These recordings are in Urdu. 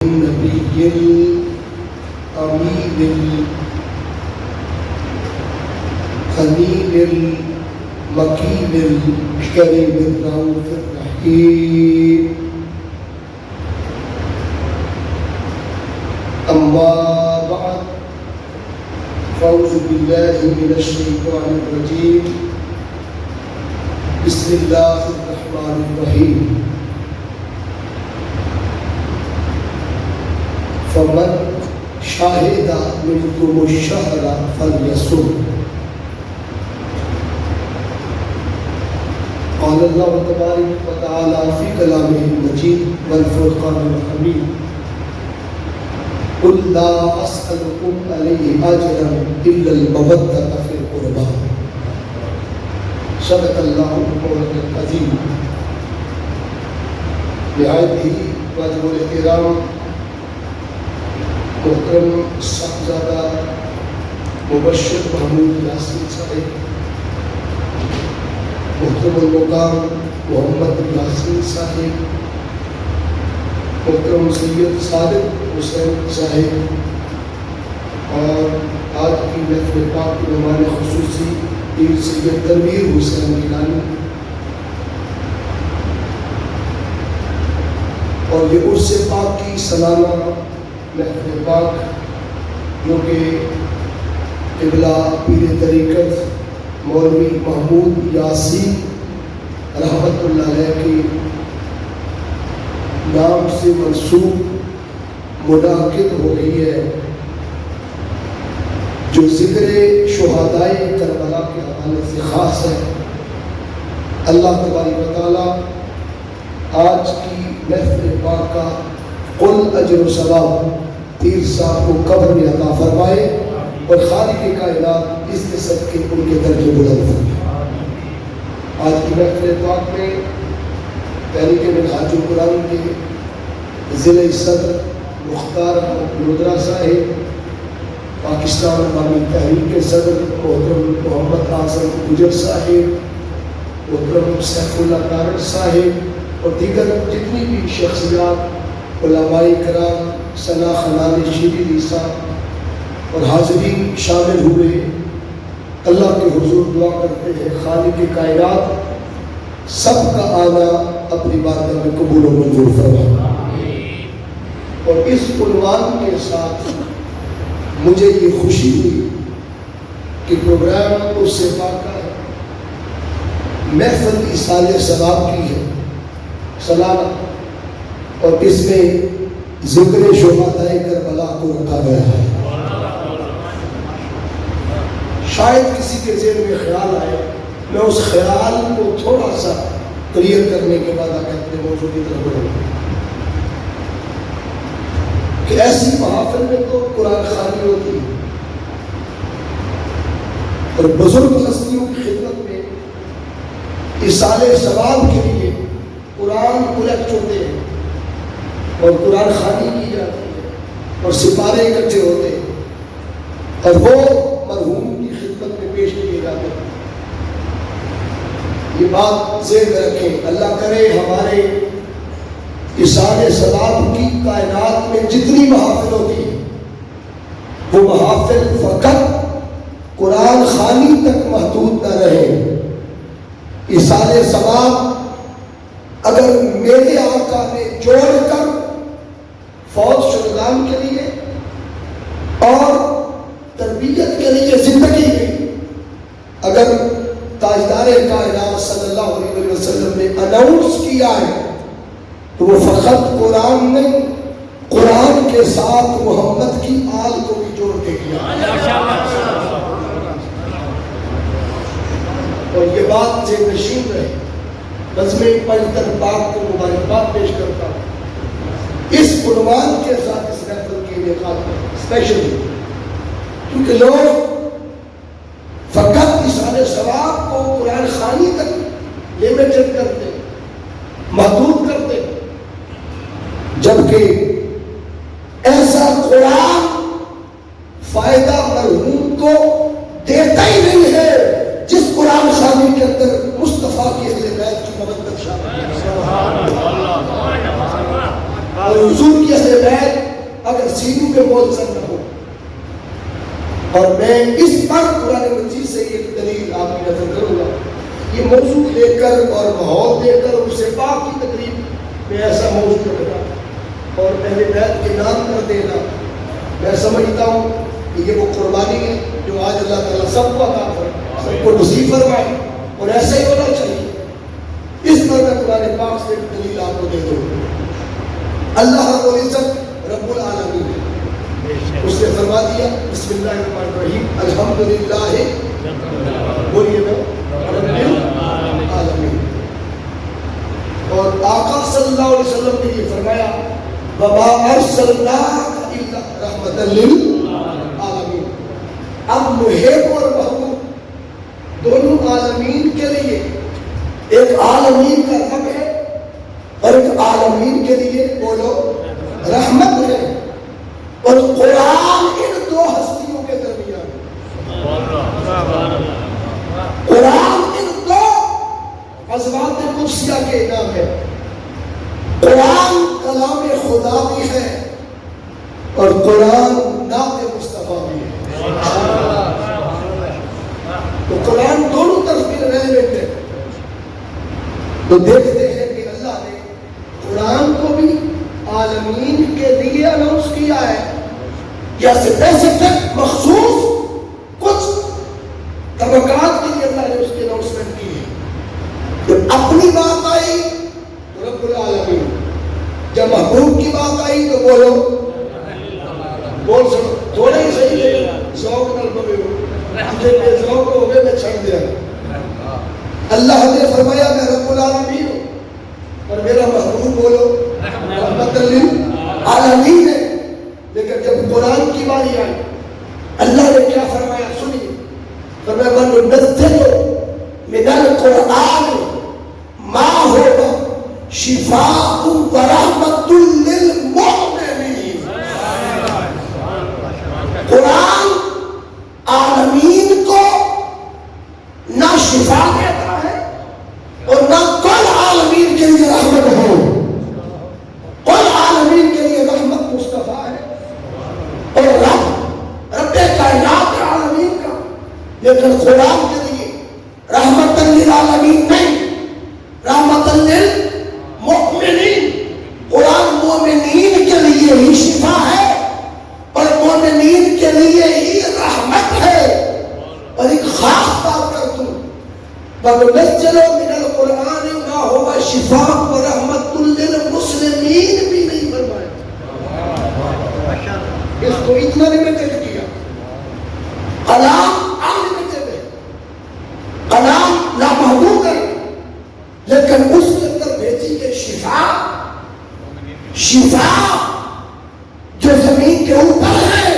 النبي الأمين الخليل المكين الكريم الرؤوف الرحيم. أما بعد، فأعوذ بالله من الشيطان الرجيم. بسم الله الرحمن الرحيم. فمن شاهد منكم الشهر فليصم. قال الله تبارك وتعالى في كلامه المجيد والفرقان الحميد: قل لا أسألكم عليه أجرا إلا المودة في القربى. صدق الله مولانا العظيم. نہایت ہی واجب الاحترام محترم صاحبزادہ مبشر محمود یاسین صاحب، محترم المقام محمد یاسین صاحب، محترم سید صادق حسین صاحب، اور آج کی محفل پاک کے مہمان خصوصی پیر سید تنویر حسین گیلانی، اور یہ عرس پاک کی سالانہ محفل پاک جو کہ قبلہ پیر طریقت مولوی محمود یاسین رحمت اللہ علیہ کے نام سے منسوب منعقد ہو رہی ہے، جو ذکر شہدائے کربلا کے حوالے سے خاص ہے۔ اللہ تبارک و تعالیٰ آج کی محفل پاک کا قل اجر و ثواب پیر صاحب کو قبر میں عطا فرمائے، اور خالق کائنات اس کے صدقے ان کے درجے بلند فرمائے۔ آج کی محفل پاک میں تحریک منہاج القرآن کے ضلع صدر مختار احمد لودرا صاحب، پاکستان عوامی تحریک کے صدر محترم محمد اعظم گجر صاحب، محترم سیف اللہ کارڈ صاحب، اور دیگر جتنی بھی شخصیات، علماء کرام، ثنا خنان شیری صاحب اور حاضرین شامل ہوئے، اللہ کے حضور دعا کرتے ہیں خالق کائنات سب کا آنا اپنی بارگاہ میں قبول و منظور فرمائے۔ اور اس عنوان کے ساتھ مجھے یہ خوشی ہوئی کہ پروگرام عرس پاک کا ہے، محفل ایصال ثواب کی ہے سالانہ، اور اس میں ذکر شہدائے کربلا کو رکھا گیا ہے۔ شاید کسی کے ذہن میں خیال آئے، میں اس خیال کو تھوڑا سا کلیئر کرنے کے بعد آگے اپنے موضوع کی طرف بڑھوں کہ ایسی محافل میں تو قرآن خوانی ہوتی ہے، اور بزرگ ہستیوں کی خدمت میں ایصال ثواب کے لیے قرآن کلیکٹ ہوتے ہیں اور قرآن خوانی کی جاتی ہے اور سپارے اکٹھے ہوتے ہیں اور وہ مرحوم کی خدمت میں پیش کیے جاتے ہیں۔ یہ بات ذہن میں رکھیں، اللہ کرے ہمارے ایصال ثواب کی کائنات میں جتنی محافل ہوتی ہے وہ محافل فقط قرآن خوانی تک محدود نہ رہے۔ ایصال ثواب اگر میرے آقا نے جوڑ کر فوت شدگان کے لیے اور تربیت کے لیے زندگی میں اگر تاجدار کائنات صلی اللہ علیہ وسلم نے اناؤنس کیا ہے تو وہ فقط قرآن نہیں، قرآن کے ساتھ محمد کی آل کو بھی جوڑ کے کیا۔ اور یہ بات ذہن نشین رہے، بزم پنجتن پاک کو مبارکباد پیش کرتا ہوں اس عنوان کے ساتھ اس محفل کے انعقاد میں اسپیشلی، کیونکہ لوگ فقط ایصال ثواب کو قرآن خوانی تک لمیٹڈ کرتے، محدود کرتے، جبکہ ایسا قرآن فائدہ مرحوم کو دیتا ہی نہیں ہے جس قرآن خوانی کے اندر مصطفیٰ کی اہل بیت کی محبت شامل ہے، اور حضور کی اہل بیت اگر سینوں میں موزن نہ ہو. اور میں اس پر قرآن مجید سے ایک دلیل آپ کی نظر کروں گا. یہ موضوع لے کر اور ماحول دے کر اسے پاک کی تقریب میں ایسا موضوع رکھنا اور اہل بیت کے نام کر دینا، میں سمجھتا ہوں کہ یہ وہ قربانی ہے جو آج اللہ تعالیٰ سب کو عطا فرمائے، سب کو نصیب فرمائے، اور ایسا ہی ہونا چاہیے. اس پر میں قرآن پاک سے ایک دلیل آپ کو دے دوں. اللہ رب العزت رب العالمین ہے. اس نے فرما دیا بسم اللہ الرحمن الرحیم الحمدللہ بولیے نا رب العالمین. اور آقا صلی اللہ علیہ وسلم نے یہ فرمایا وما ارسلناک الا رحمۃ للعالمین. اب محب اور محبوب دونوں عالمین کے لیے، ایک عالمین کا رب ہے اور ایک عالمین کے لیے بولو رحمت ہے. اور قرآن ان دو ہستیوں کے درمیان، قرآن ان دو ازواج قدسیہ کے نام ہے. قرآن کلام خدا بھی ہے اور قرآن نعت مصطفیٰ بھی ہے. تو قرآن دونوں طرف بھی ریلیونٹ ہے. تو دیکھتے ہیں کہ اللہ نے قرآن کو بھی عالمین کے لیے اناؤنس کیا ہے یا اسپیسیفک مخصوص کچھ طبقات کے لیے اللہ نے اس کی اناؤنسمنٹ کی ہے. جب اپنی بات آئی تو رب العالمین، جب محبوب کی بات آئی تو بولو بول سکو تھوڑا ہی صحیح ہے ذوق نہ بے ذوق ہو گئے میں چھڑ دیا. اللہ نے فرمایا میں رب العالمین ہوں اور میرا محبوب بولو رحمت للعالمین ہے. لیکن جب قرآن کی باری آئی اللہ نے کیا فرمایا سنیے. فرمایا وَنُنَزِّلُ مِنَ الْقُرْآنِ مَا هُوَ شِفَاءٌ وَرَحْمَةٌ لِّلْمُؤْمِنِينَ. قرآن عالمین کو نہ شفا دیتا ہے اور نہ کل عالمین کے لیے رحمت ہو. کل عالمین کے لیے رحمت مصطفیٰ ہے اور رب کائنات عالمین کا. لیکن قرآن کے لیے رحمت للعالمین نہیں، رحمت للمؤمنین. قرآن مومنین کے لیے ہی شفا ہے اور مومنین کے لیے ہی رحمت ہے. اور ایک خاص بات کر دوں وَنُنَزِّلُ مِنَ الْقُرْآنِ مَا هُوَ شِفَاءٌ وَرَحْمَةٌ لِّلْمُسْلِمِينَ بھی نہیں فرمایا. اس کو اتنا لمیٹڈ کیا. کلام انلمیٹڈ ہے، کلام لامحدود ہے، لیکن اس کے اندر بھیجی گئی شفا، شفا جو زمین کے اوپر ہے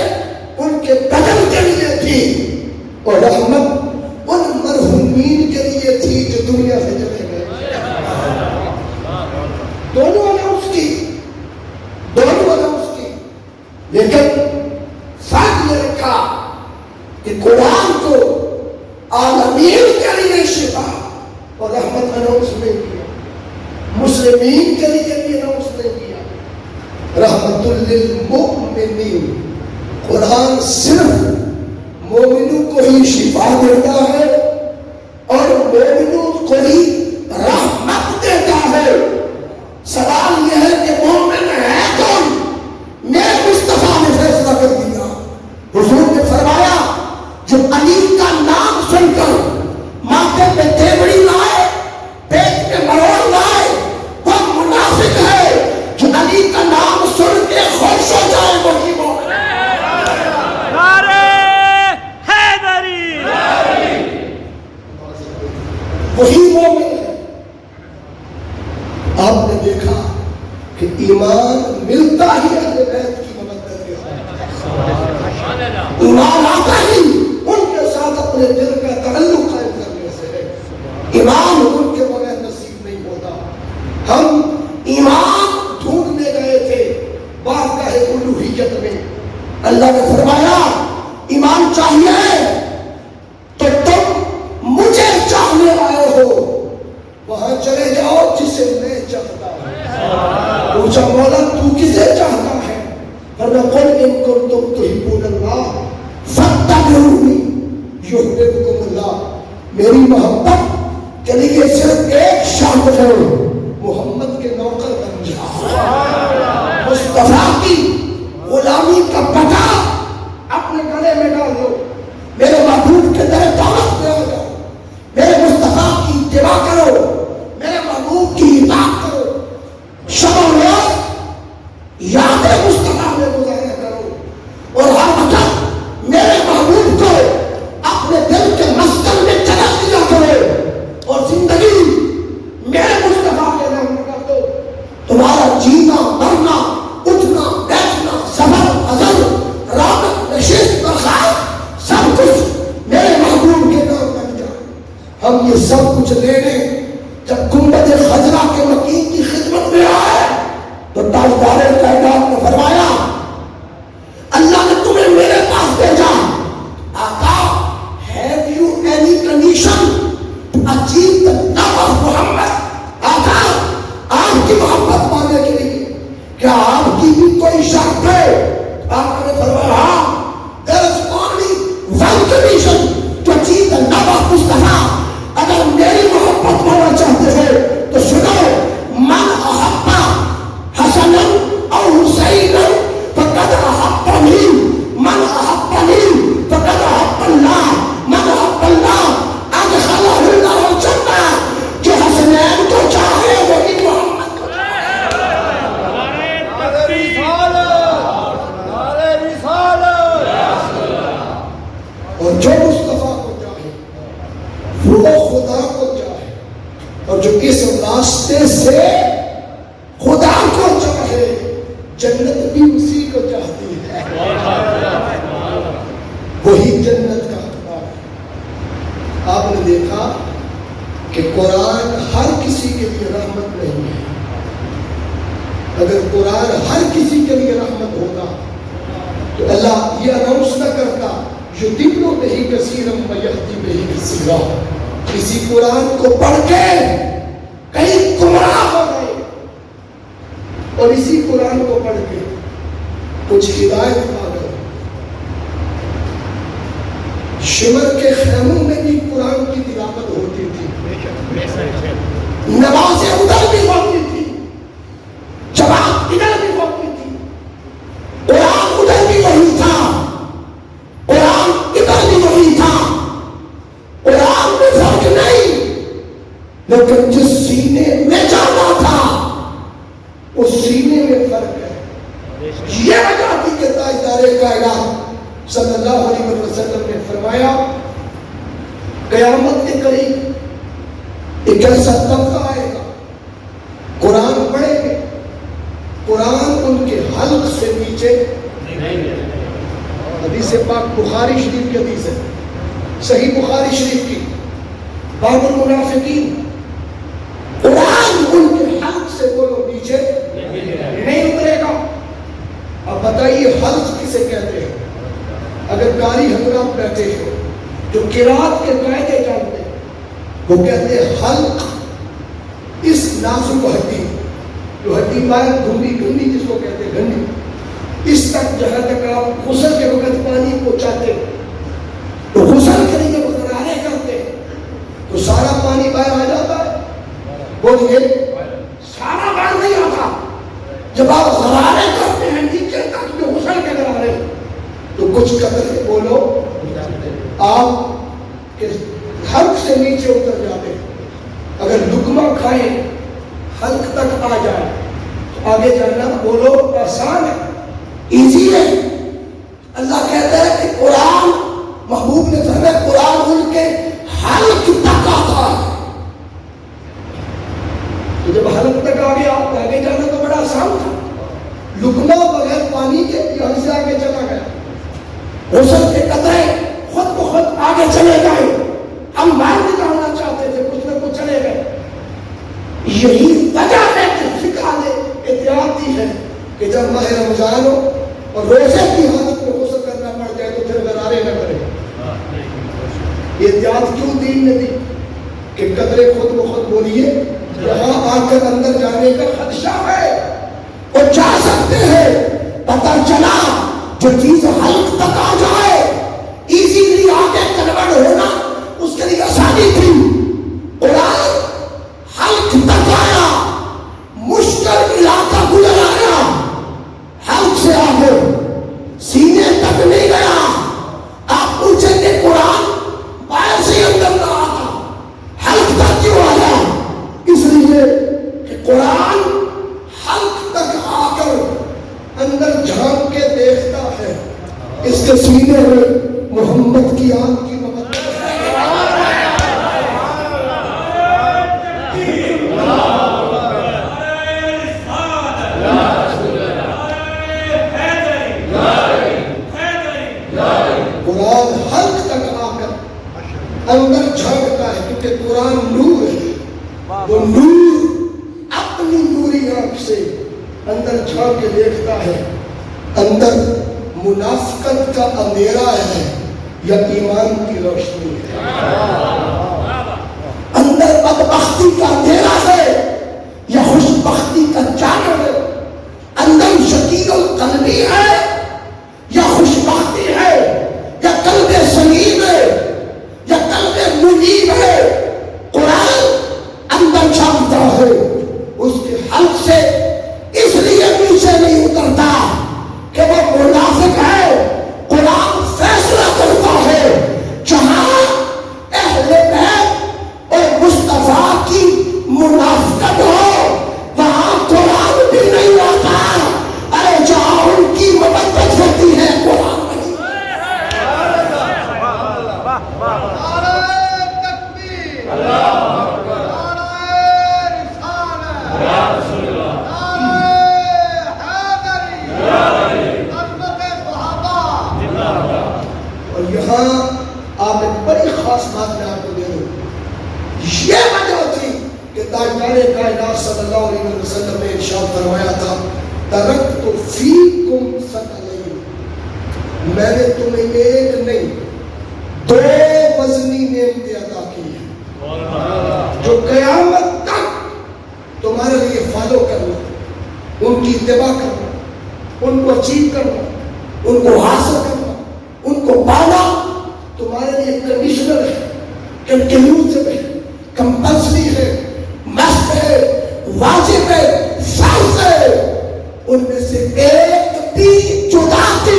ان کے بدن کے لیے تھی اور رحمت ان مرحومین کے لیے تھی جو دنیا سے چلے گئے. دونوں اناؤنس کی، دونوں اناؤنس کی. لیکن فرق یہ رکھا کہ قرآن کو عالمین کے لیے شفا اور رحمت اناؤنس نہیں کیا، مسلمین کے لیے بھی اناؤنس نہیں کیا. رحمت للمؤمنین. قرآن صرف مومنوں کو ہی شفا دیتا ہے اور مومنوں کو ہی رحمت دیتا ہے. سوال یہ ہے کہ مومن ہے کون؟ میرے مصطفیٰ نے فیصلہ کر دیا. حضور نے فرمایا جو علی کا نام سن کر ماتھے پہ تیوڑی لائے، پیٹ میں مروڑ لائے، وہ منافق ہے. جو علی کا نام سن کے خوش ہو جائے وہی مومن ہے. وہی مومن ہے. آپ نے دیکھا کہ ایمان ملتا ہی اہل بیت کی مدد کے ساتھ، ایمان آتا ہی ان کے ساتھ اپنے دل کا تعلق قائم کرنے سے ہے. ایمان ان کے بغیر نصیب نہیں ہوتا. ہم ایمان ڈھونڈنے گئے تھے بارگاہ الوہیت میں. اللہ نے فرمایا ایمان چاہیے تو تم مجھے چاہنے آئے ہو، وہاں چلے جاؤ جسے میں چاہتا ہوں. پوچھا مولا تو کسے چاہتا ہے؟ فرمایا قل ان کنتم تحبون اللہ فاتبعونی یحببکم اللہ. میری محبت کے لیے صرف ایک شرط ہے، محمد کے نوکر بن جاؤ، مصطفیٰ کی غلامی کا پٹا اپنے گلے میں ڈال دو، میرے محبوب کے در دعوت میں آ جاؤ، میرے مصطفیٰ کی اتباع کرو، میرے محبوب کی اطاعت کرو، شب و روز یاد مصطفیٰ میں گزارا کرو، اور ہر وقت میرے محبوب کو اپنے دل کے مسکن میں جگہ دیا کرو، اور زندگی میرے مصطفیٰ کے نام میں کر دو. تمہارا جینا مرنا اٹھنا بیٹھنا سفر حضر رابط نشست برخاست سب کچھ میرے محبوب کے نام لگ جائے. ہم یہ سب کچھ لے لیں. جب گنبد خضرا کے مکین کی خدمت میں آئے تو تاجدار کائنات نے فرمایا اللہ نے تمہیں میرے پاس بھیجا. آقا have you any condition to achieve the love of Muhammad? آقا آپ کی محبت پانے کے لیے کیا آپ کی بھی کوئی شرط ہے؟ آقا نے فرمایا there is only one condition to achieve the love of Mustafa. اگر میری محبت پانا چاہتے ہیں تو سنو، من احبا حسنا او حسینا فقد احبنی، من احبنی فقد احب اللہ، من احب اللہ ادخلہ اللہ الجنہ. جو حسنین کو چاہے وہی محمد کو چاہے. اور جو مصطفیٰ کو چاہے وہ خدا کو چاہے، اور جو اس راستے سے خدا کو چاہے جنت بھی اسی کو چاہتی ہے، وہی جنت کا حقدار ہے. آپ نے دیکھا کہ قرآن ہر کسی کے لیے رحمت نہیں ہے. اگر قرآن ہر کسی کے لیے رحمت ہوتا تو اللہ یہ اناؤنس نہ کرتا یضل بہ کثیرا ویہدی بہ کثیرا. کسی قرآن کو پڑھ کے کہیں گمراہ ہو گئے اور اسی قرآن کو پڑھ کے کچھ ہدایت پا گئے. شمر کے خیموں میں بھی قرآن کی تلاوت ہوتی تھی، نمازیں ادھر بھی ہوتی تھی، جماعت ادھر بھی ہوتی تھی، قرآن ادھر بھی وہی تھا، قرآن ادھر بھی وہی تھا. قرآن میں فرق نہیں، لیکن جس سینے میں جانا تھا اس سینے میں فرق ہے. یہ وجہ تھی کہ تاجدار کائنات صلی اللہ علیہ وسلم نے فرمایا قیامت کے قریب ایک ایسا طبقہ آئے گا، قرآن پڑھیں گے، قرآن ان کے حلق سے نیچے حدیث پاک بخاری شریف کی حدیث ہے، صحیح بخاری شریف کی، باب المنافقین. قرآن ان کے حلق سے بولو نیچے نہیں اترے گا. اب بتائیے حلق کسے کہتے ہیں؟ اگر قاری حضرات بیٹھے ہو جو قرات کے قاعدے جانتے ہیں وہ کہتے ہیں حلق اس نازک ہڈی، جو ہڈی باہر گھنڈی جس کو کہتے ہیں گھنڈی، اس تک جہاں تک آپ غسل کے وقت پانی پہنچاتے ہیں تو غسل کے لیے وہ غرارے کرتے ہیں تو سارا پانی باہر آ جاتا ہے. بولیے سارا باہر نہیں آتا. جب آپ غرارے کرتے ہیں نیچے تک جو غسل کے غرارے تو کچھ قدر بولو آپ کے حلق سے نیچے اتر جاتے ہیں. اگر لقمہ کھائیں حلق تک آ جائے تو آگے جانا بولو آسان ہے، ایزی ہے. اللہ کہتا ہے کہ قرآن محبوب نے فرمایا قرآن ان کے حلق تک آتا ہے. تو جب حلق تک آ گیا آگے جانا تو بڑا آسان تھا. لقمہ بغیر پانی کے یہاں سے آگے چلا گیا، غسل کے قطرے خود بخود آگے چلے گئے. ہم باہر نکالنا چاہتے تھے کچھ نہ کچھ چلے گئے. یہی وجہ ہے کہ فقہ نے احتیاط دی ہے کہ جب ماہ رمضان ہو اور روزے کی حالت میں غسل کرنا پڑ جائے تو پھر غرارے نہ کرے. یہ احتیاط کیوں دین نے دی کہ قطرے خود بخود بولیے یہاں آ کر اندر جانے کا خدشہ ہے اور جا سکتے ہیں. پتہ چلا جو چیز حلق تک آ جائے ایزیلی آگے کنورٹ ہونا اس کے لیے آسانی تھی. قرآن حلق تک آیا, مشکل علاقہ گزر آیا, حلق سے آگے سینے تک نہیں گیا. آپ پوچھیں گے قرآن باہر سے اندر نہ آتا, حلق تک کیوں آیا؟ اس لیے کہ قرآن حلق تک آ کر اندر جھانک کے دیکھتا ہے. اس کے سینے میں محمد کی آنکھ کی مبت قرآن حلق تک آ کر اندر جھانکتا ہے, کیونکہ قرآن نور ہے. وہ نور اپنی نوری آنکھ سے اندر جھانک کے دیکھتا ہے اندر منافقت کا اندھیرا ہے یا ایمان کی روشنی ہے, اندر بدبختی کا اندھیرا ہے یا خوش بختی کا چادر ہے, اندر شکیل القلبی ہے یا خوش بختی ہے, یا قلب سلیم ہے یا قلب منیب ہے. قرآن اندر جھانکتا ہے. اس کے حلق سے اس لیے نیچے نہیں اترتا کہ وہ منافق ہے. قرآن فیصلہ کرتا ہے جہاں اہل بیت اور مصطفیٰ کی منافقت ہو وہاں قرآن بھی نہیں آتا. ارے جہاں ان کی محبت ہوتی ہے قرآن نہیں. اور یہاں آپ ایک بڑی خاص بات میں آپ کو دے دوں. یہ وجہ تھی کہ تاجدار کائنات صلی اللہ علیہ وسلم نے ارشاد فرمایا تھا ترکت فیکم ثقلین, میں نے تمہیں ایک نہیں دو وزنی نعمتیں عطا کی ہیں جو قیامت تک تمہارے لیے فالو کرنا, ان کی اتباع کرنا, ان کو اچیو کرنا, ان کو حاصل کرنا, ان کو پانا تمہارے لیے کنڈیشنل ہے, کنکلوسیو ہے, کمپلسری ہے, مسٹ ہے, واجب ہے, فرض ہے. ان میں سے ایک بھی جدا کی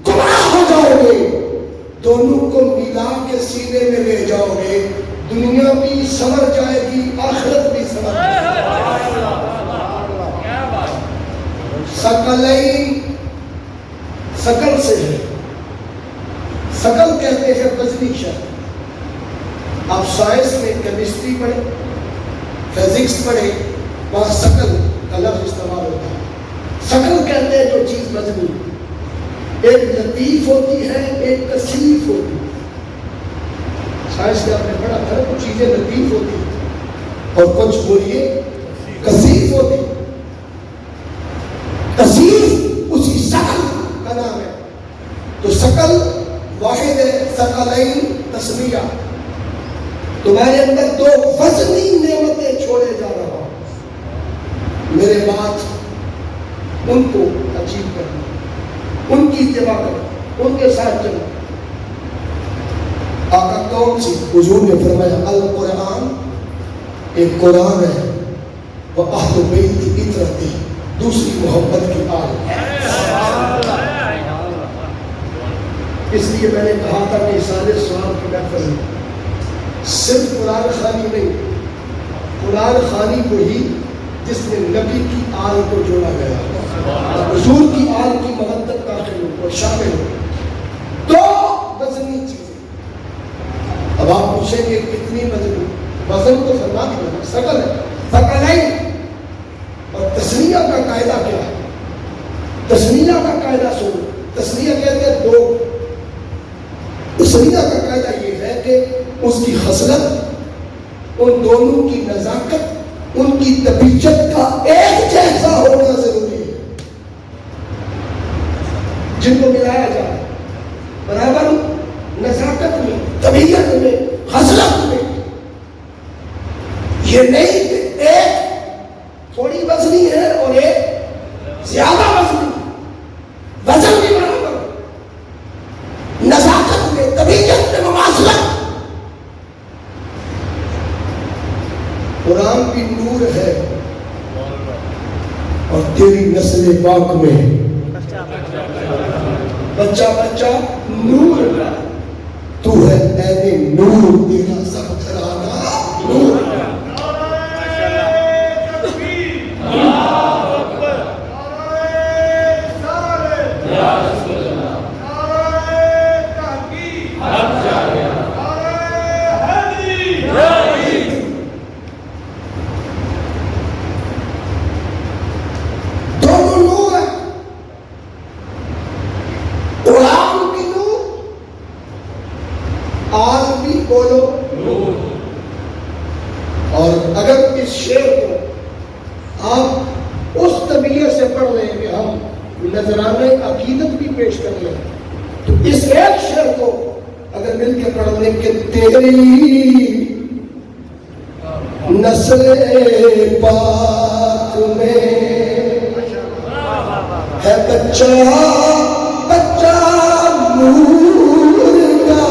گمراہ ہو جاؤ گے, دونوں کو ملا کے سینے میں لے جاؤ گے, دنیا بھی سنور جائے گی, آخرت بھی سنور جائے گی. ثقلین ثقل سے ہے, ثقل کہتے ہیں وزنی شے. آپ سائنس میں کیمسٹری پڑھیں, فزکس پڑھیں, وہاں ثقل کا لفظ استعمال ہوتا ہے. ثقل کہتے ہیں جو چیز وزنی, ایک لطیف ہوتی ہے ایک کثیف ہوتی ہے. سائنس میں آپ نے پڑھا تھا کچھ چیزیں لطیف ہوتی ہیں اور کچھ بولیے کثیف ہوتی ہیں. کثیف اسی ثقل کا نام ہے. تو ثقل واحد ہے, ثقلین تسمیہ. تمہارے اندر دو وزنی نعمتیں چھوڑے جا رہا ہوں, میرے بات ان کو اچیو کرنا, ان کی اتباع کرنا, ان کے ساتھ چلنا. آقا کون سی؟ حضور نے فرمایا القرآن ایک قرآن ہے, وہ اہل بیت کی عطرت ہے, دوسری محبت کی آل. اس لیے میں نے کہا تھا کہ سارے سوال کی محفل میں صرف قرآن خوانی نہیں, قرآن خوانی کو ہی جس میں نبی کی آل کو جوڑا گیا, حضور کی آل کی محبت داخل ہو اور شامل ہو. دو وزنی چیزیں. اب آپ پوچھیں گے کتنی وزنی؟ وزن تو فرما دیا ثقل ہے, ثقلین. اور تسنیہ کا قاعدہ کیا ہے؟ تسنیہ کا قاعدہ سنو. تسنیہ کہتے ہیں دو. تسنیہ کا قاعدہ یہ ہے کہ اس کی خصلت, ان دونوں کی نزاکت, ان کی طبیعت کا ایک جیسا ہونا ضروری ہے. جن کو ملایا جائے برابر نزاکت میں, طبیعت میں, خصلت میں. یہ نہیں کہ ایک تھوڑی وزنی ہے اور ایک زیادہ وزنی. وزن بھی پاک میں بچہ بچہ نور کا، تو ہے عین نور، تیرا سب گھرانہ نور کا۔ اور اگر اس شعر کو آپ اس طبیعت سے پڑھ لیں کہ ہم نذرانہ عقیدت بھی پیش کر لیں، تو اس ایک شعر کو اگر مل کے پڑھ لیں کہ تیری نسل پاک میں ہے بچہ بچہ نور کا،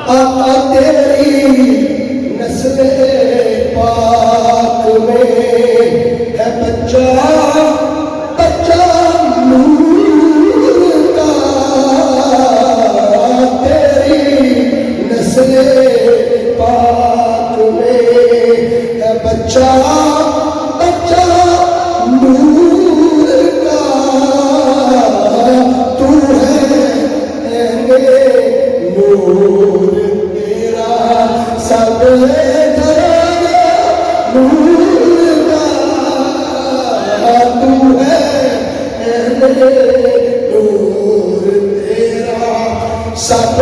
آقا تیری نسل پاک میں ہے بچہ بچہ نور کا، تیری نسل پاک میں ہے بچہ بچہ نور کا، تو ہے نور تیرا سب گھرانہ نور کا، تو ہے نور تیرا سب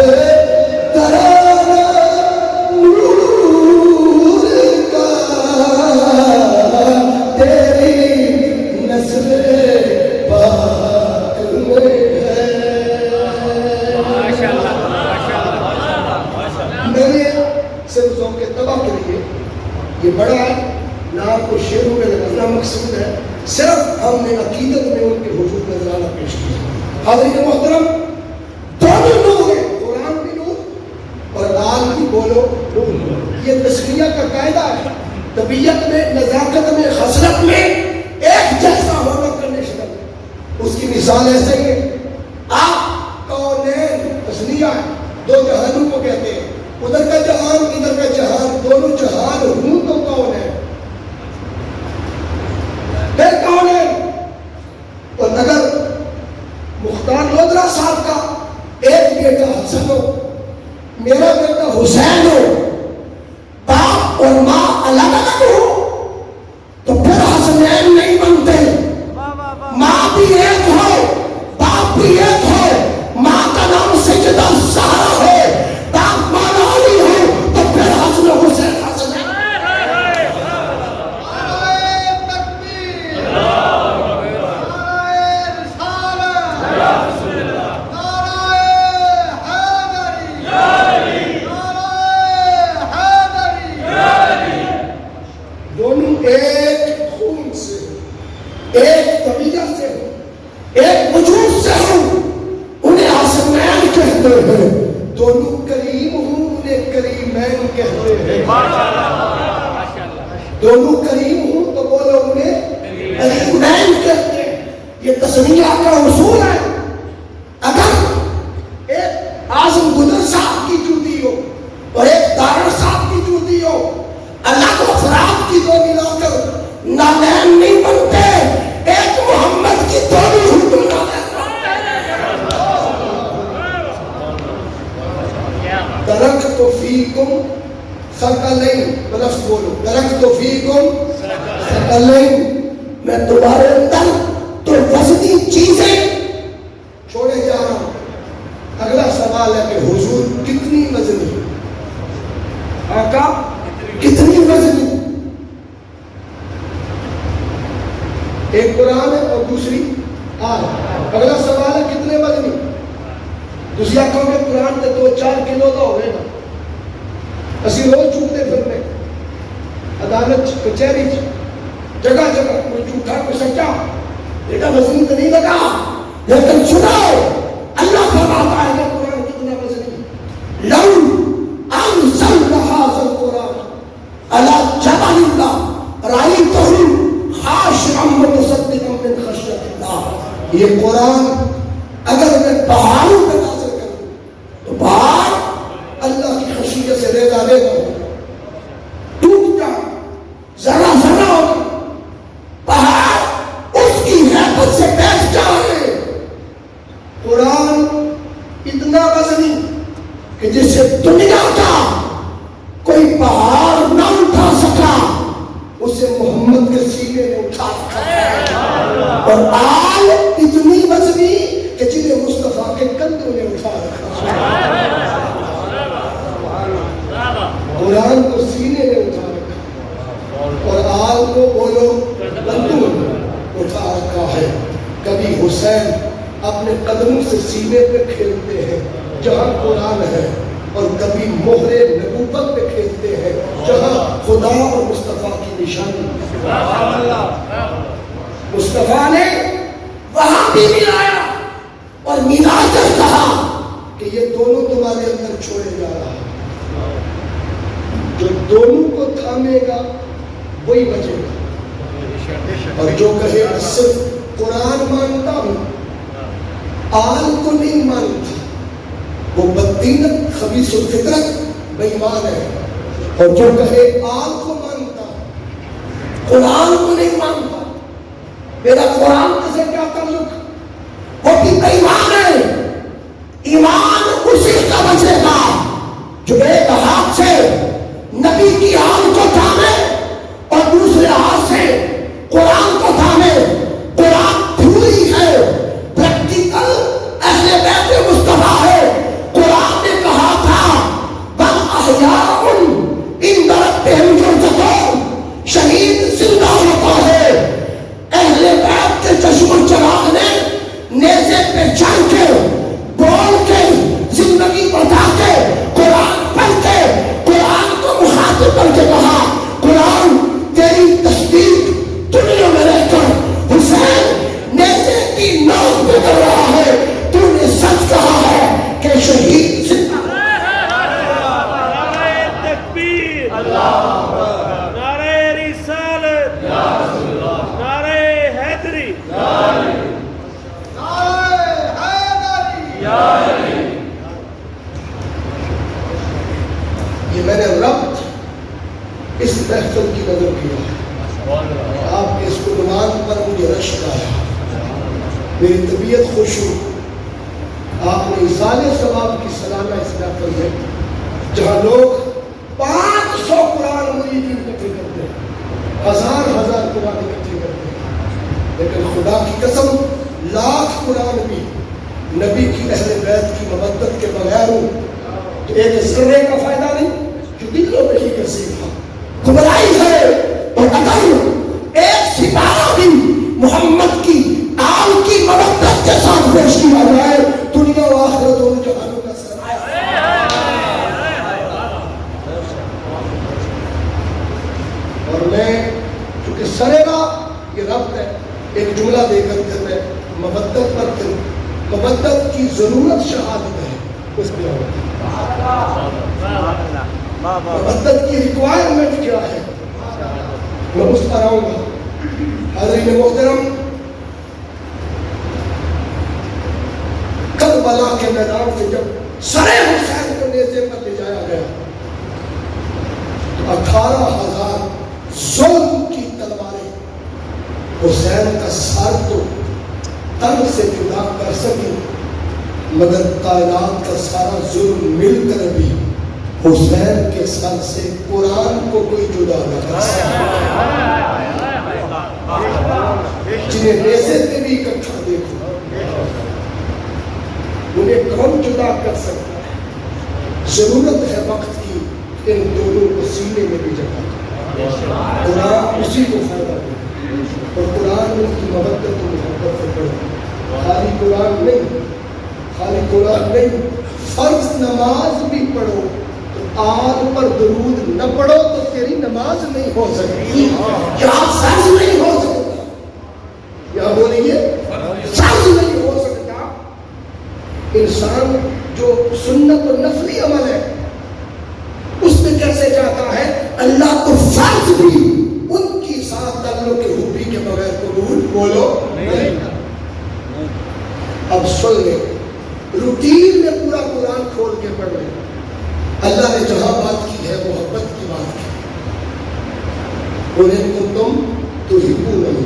گھرانہ نور کا، تیری نسل پاک میں ہے۔ میں نے صرف ذوق تباہ کے لیے یہ بڑا ہے نہ، آپ کو شعروں میں لگانا مقصود ہے، صرف ہم نے عقیدت میں ان کے وجود نظرانہ پیش کیا۔ حاضرین محترم، دونوں نور ہیں، قرآن بھی نور اور آل بھی بولو نور۔ یہ تسمیہ کا قاعدہ ہے، طبیعت میں، نزاکت میں، خصلت میں ایک جیسا ہونا کا نشان۔ اس کی مثال ایسے ہی ہے، آپ کونین تسمیہ ہے، دو جہانوں کو کہتے ہیں، ادھر کا جہان ادھر کا جہان، دونوں جہان ہوں تو کون ہے؟ پھر کون ہے؟ اور اگر مختار لودھرا صاحب کا ایک بیٹا حسن ہو، میرا بیٹا حسین ہو، باپ اور ماں الگ الگ ہو، تو پھر حسنین نہیں بنتے۔ ماں بھی ایک ہو، باپ بھی ایک ہو، ماں کا نام سجدہ زہرا ہے، باپ مولا علی ہو، تو پھر حسن حسین حسن ہے۔ دونوں ایک خون سے، ایک طبیعت سے، ایک وجود سے ہوں، انہیں حسنین کہتے ہیں۔ دونوں کریم ہوں، انہیں کریمین کہتے ہیں۔ دونوں کریم ہوں تو بولو انہیں کریمین کہتے ہیں۔ یہ تسمیہ کا اصول ہے۔ اگر ایک اعظم گدر صاحب کی جوتی ہو اور ایک دارر صاحب کی جوتی ہو، الگ افراد کی دو ملا کر نالین نہیں بنتے، ایک محمد کی دونوں ہوں تو نالین بنتے۔ ترکت فیکم ثقلین، بلفظ بولو، ترکت فیکم ثقلین، میں تمہارے اندر تو وزنی چیزیں چھوڑے جا رہا ہوں۔ اگلا سوال ہے کہ حضور کتنی وزنی؟ آقا کتنی وزنی؟ ایک قرآن ہے اور دوسری آیت۔ اگلا سوال ہے کتنے وزنی؟ دوسری آنکھوں کے قرآن تے 2-4 کلو کا ہوئے نا، اسی روز چوکتے پھرنے عدالت کچہری جگہ جگہ، کوئی جھوٹا کوئی سچا، بیٹا وزنی تو نہیں لگا، لیکن سنو اللہ فرماتا ہے کہ قرآن کتنا وزنی۔ لو انزلنا هذا القرآن على جبل رأيته یہ قرآن اگر میں پہاڑوں پہ نازل کروں تو پہاڑ اللہ کی خشیت سے ریزہ ریزہ ہو ٹوٹ جائے، ذرا ذرا ہو، پہاڑ اس کی حیبت سے بیٹھ جائے۔ قرآن اتنا وزنی کہ جس سے دنیا کا کوئی پہاڑ نہ اٹھا سکا اسے محمد کے سینے نے اٹھا رکھا، اور آل اتنی وزنی کہ جنہیں مصطفیٰ کے کندھوں نے اٹھا رکھا۔ قرآن کو سینے نے اٹھا رکھا اور آل کو بولو کندھوں اٹھا رکھا ہے۔ کبھی حسین اپنے قدموں سے سینے پہ کھیلتے ہیں جہاں قرآن ہے، اور کبھی مہر نبوت پہ کھیلتے ہیں جہاں خدا اور مصطفیٰ کی نشانی۔ مصطفیٰ نے وہاں بھی ملایا اور ملا کر کہا کہ یہ دونوں تمہارے اندر چھوڑے جا رہا ہے، جو دونوں کو تھامے گا وہی بچے گا، اور جو کہے میں صرف قرآن مانتا ہوں آل کو نہیں مانتا وہ بددینت خبیث الفطرت بے ایمان ہے، اور جو کہے آل کو مانتا قرآن کو نہیں مانتا، میرا قرآن سے کیا تعلق، وہ بھی بے ایمان ہے۔ ایمان اسی کا بچے گا جو ایک ہاتھ سے نبی کی آل کو تھامے اور دوسرے ہاتھ سے قرآن کو تھامے۔ قرآن تھیوری ہے، پریکٹیکل اہل بیت مصطفیٰ ہے۔ قرآن نے کہا تھا بل احیاء عند ربہم یرزقون، شہید زندہ ہوتا ہے۔ اہل بیت کے چشم چراغ نے نیزے پہ چڑھ کے بول کے زندگی بتا کے قرآن پڑھ کے قرآن کو مخاطب کر کے کہا قرآن تیری تصدیق دنیا میں رہ کر حسین نیزے کی نوک پہ کر رہا ہے، تو نے سچ کہا ہے کہ شہید زندہ یہ میں نے ربط اس محفل کی نظر کیا ہے، آپ کے اس عنوان پر مجھے رشک آیا، میری طبیعت خوش ہوئی۔ آپ نے اصال ثواب کی سالانہ اس محفل میں جہاں لوگ 500 قرآن مریدین اکٹھے کرتے ہیں، ہزار قرآن اکٹھے کرتے ہیں، لیکن خدا کی قسم لاکھ قرآن بھی نبی کی اہل بیت کی مودت کے بغیر ہوں تو ایک ذرے کا فائدہ نہیں جو دلوں میں ہی کثیر تھا۔ گمراہی ہے، اور اگر ایک ستارہ بھی محمد کی آل کی مودت کے ساتھ پیش کیا جائے دنیا و آخرت دونوں جہانوں کا سرمایہ۔ اور میں چونکہ سرے گا یہ ربط ہے، ایک جملہ دے کر کے میں مودت پر کروں، مودت کی ضرورت شہادت ہے، اس پہ مودت کی ریکوائرمنٹ کیا ہے میں اس پر آؤں گا۔ حاضرین محترم، کربلا کے میدان سے جب سرے حسین کو نیزے پر لے جایا گیا تو 18,000 ظلم کی تلواریں حسین کا سر تو تن سے جدا کر سکی، مگر کائنات کا سارا ظلم مل کر بھی حسین کے سر سے قرآن کو کوئی جدا نہ کر سکتا۔ جنہیں نیزے پہ بھی اکٹھا دیکھو انہیں کون جدا کر سکتا ہے؟ ضرورت ہے وقت کی، ان دونوں کو سینے میں بھی جگہ، قرآن اسی کو فائدہ دے، اور قرآن ان کی مودت و محبت سے پڑھو۔ خالی قرآن نہیں، فرض نماز بھی پڑھو تو آل پر درود نہ پڑھو تو تیری نماز نہیں ہو سکتی، یا فرض نہیں ہو سکتا، یا بولیے فرض نہیں ہو سکتا۔ انسان جو سنت و نفلی عمل ہے اس میں کیسے جاتا ہے؟ اللہ کو فرض بھی ان کی ساتھ تعلق حبی کے بغیر قبول بولو نہیں۔ سن لیں، روٹین میں پورا قرآن کھول کے پڑھ لیں۔ اللہ نے جہاں بات کی ہے محبت کی بات کی، قُلْ إِن كُنتُمْ تُحِبُّونَنِي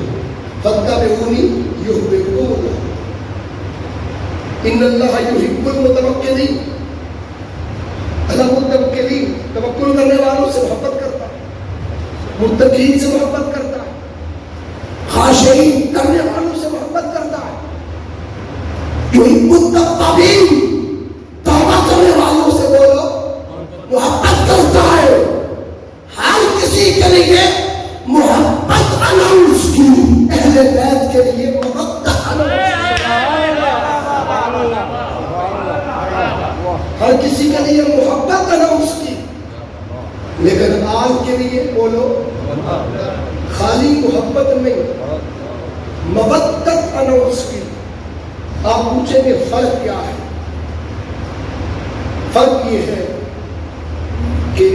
فَاتَّبِعُونِي يُحْبِبْكُمُ اللَّهُ إِنَّ اللَّهَ يُحِبُّ الْمُتَوَكِّلِينَ۔ اللہ متوکلین، توکل کرنے والوں سے محبت کرتا ہے، متقین سے محبت کرتا ہے، خاشعین کرنے والوں سے محبت کرتا ہے، یحب التوابین توبہ کرنے والوں سے بولو محبت کرتا ہے۔ ہر کسی کے لیے محبت اناؤنس کی، اہل بیت کے لیے محبت اناؤنس ہر کسی کے لیے محبت اناؤنس کی، لیکن آج کے لیے بولو خالی محبت نہیں، مودت اناؤنس کی۔ آپ پوچھیں گے فرق کیا ہے؟ فرق یہ ہے کہ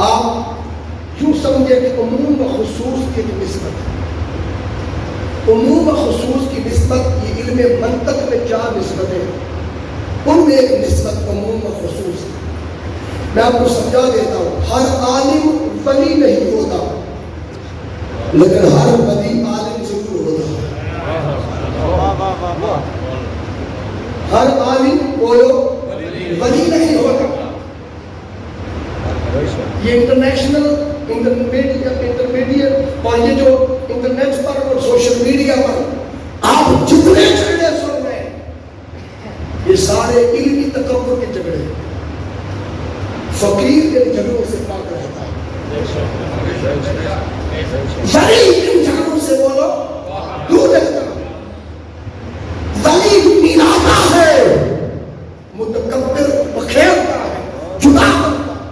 آپ یوں سمجھے کہ عموم و خصوص کی ایک نسبت ہے۔ عموم و خصوص کی نسبت، یہ علم منطق میں چار نسبتیں ہیں، ان میں ایک نسبت عموم و خصوص ہے۔ میں آپ کو سمجھا دیتا ہوں، ہر عالم ولی نہیں ہوتا، لیکن ہر ولی عالم ضرور ہوتا ہے۔ ہر عالم بولو ولی نہیں ہوتا۔ یہ انٹرنیشنل انٹرمیڈیٹ اور یہ جو انٹرنیٹ پر اور سوشل میڈیا پر آپ جتنے جھگڑے سن رہے ہیں، یہ سارے علمی تکبر کے جھگڑے ہیں۔ فقیر ان جھگڑوں سے پاک رہتا ہے، ولی ان جھگڑوں سے بولو دور رہتا ہے۔ ولی ملاتا ہے، متکبر بکھیرتا ہے، جدا کرتا ہے۔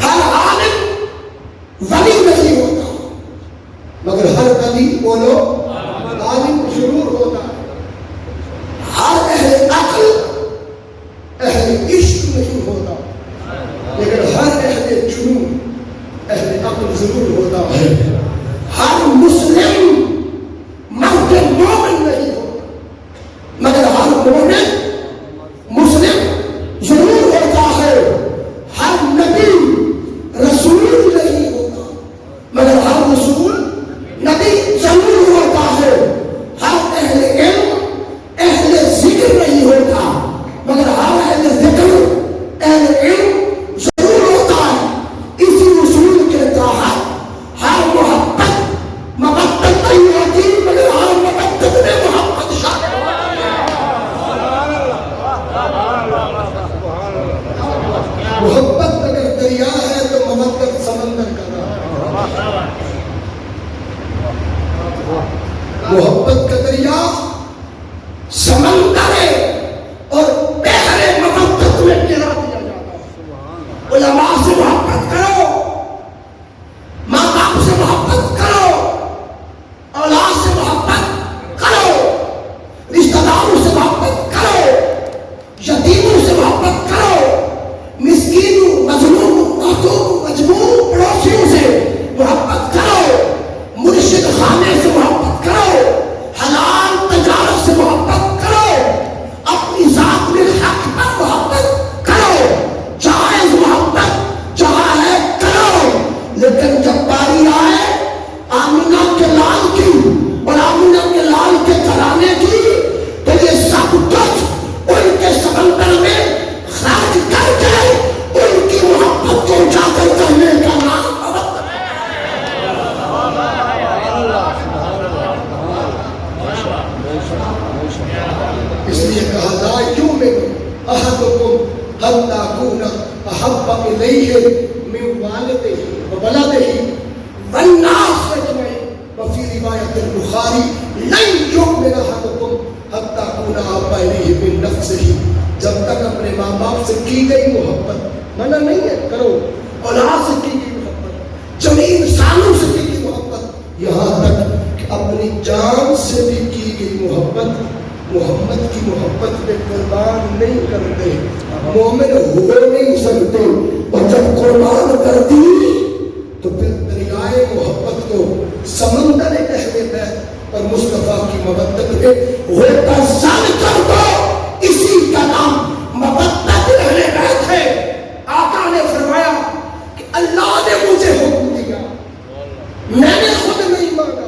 ہر عالم ولی نہیں ہوتا، مگر ہر ولی بولو عالم ضرور ہوتا ہے۔ ہر اہل عقل اہل عشق نہیں ہوتا، لیکن ہر اہل جنون اہل عقل ضرور ہوتا ہے۔ ہر مسلم مرد مومن نہیں ہوتا، مگر ہر مومن مسلم ضرور ہوتا ہے۔ ہر نبی رسول نہیں ہوتا، مگر ہر رسول نبی ضرور ہوتا ہے۔ ہر اہل علم اہل ذکر نہیں ہوتا، مگر ہر اہل ذکر اہل علم ضرور ہوتا ہے۔ اسی اصول کے تحت ہر محبت مودت نہیں ہوتی، مگر ہر مودت میں محبت شامل ہوتی ہے۔ محبت اگر دریا ہے تو مودت سمندر کا نام ہے۔ محبت کا دریا سمندر ہے اور پہلے محبت میں گرا دیا جاتا ہے۔ علماء سے محبت کرو، ماں باپ سے محبت کرو، اولاد سے محبت کرو، رشتہ داروں سے محبت کرو، یتیموں سے محبت کرو، مسکینوں، مظلوموں، معصوم، مجبور پڑوسیوں سے محبت کرو، مرشد خانے سے محبت کرو، حلال تجارت سے محبت کرو، اپنی ذات میں حق پر محبت کرو، جائز محبت جہاں ہے کرو۔ لیکن جب باری آئے آمینہ کے لال کی اور آمینہ کے لال کے گھرانے کی، تو یہ سب کچھ ان کے سمندر میں خرچ کر کے ان کی محبت کو اجاگر کرنے کا نام محبت ہے۔ اس لیے کہا لا یؤمن احدکم حتی اکون احب الیہ من والدہ وولدہ والناس اجمعین، وفی روایت البخاری لن یؤمن احدکم حتی اکون احب الیہ من نفسہ۔ جب تک اپنے ماں باپ سے کی گئی محبت، منع نہیں ہے کرو، اولاد سے کی گئی محبت، جمی انسانوں سے کی گئی محبت، یہاں تک کہ اپنی جان سے بھی کی گئی محبت، محمد کی محبت میں قربان نہیں کرتے، مومن ہو نہیں سکتے۔ اور جب قربان کر دی تو پھر دریائے محبت کو سمندر اہل بیت اور مصطفیٰ کی محبت میں ہوتا سال کر دو، اسی کا نام محبت اہل بیت ہے۔ آقا نے فرمایا کہ اللہ نے مجھے حکم دیا، میں نے خود نہیں مانگا،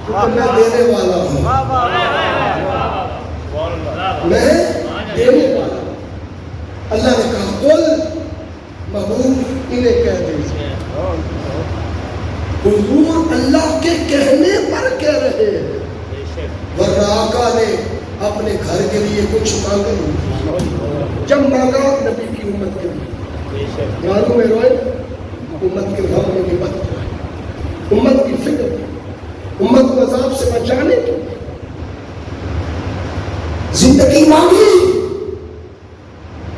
کیونکہ میں دینے والا ہوں، میں دینے والا ہوں۔ اللہ نے کہا قل، محبوب انہیں کہہ دیجیے۔ حضور اللہ کے کہنے پر کہہ رہے ہیں، ورنہ آقا نے اپنے گھر کے لیے کچھ مانگا نہیں، جب مانگا نبی کی امت کے لیے، گانوں میں روئے، امت کے غم میں نبت روئے، امت کی فکر، امت کو عذاب سے بچانے کی زندگی مانگی،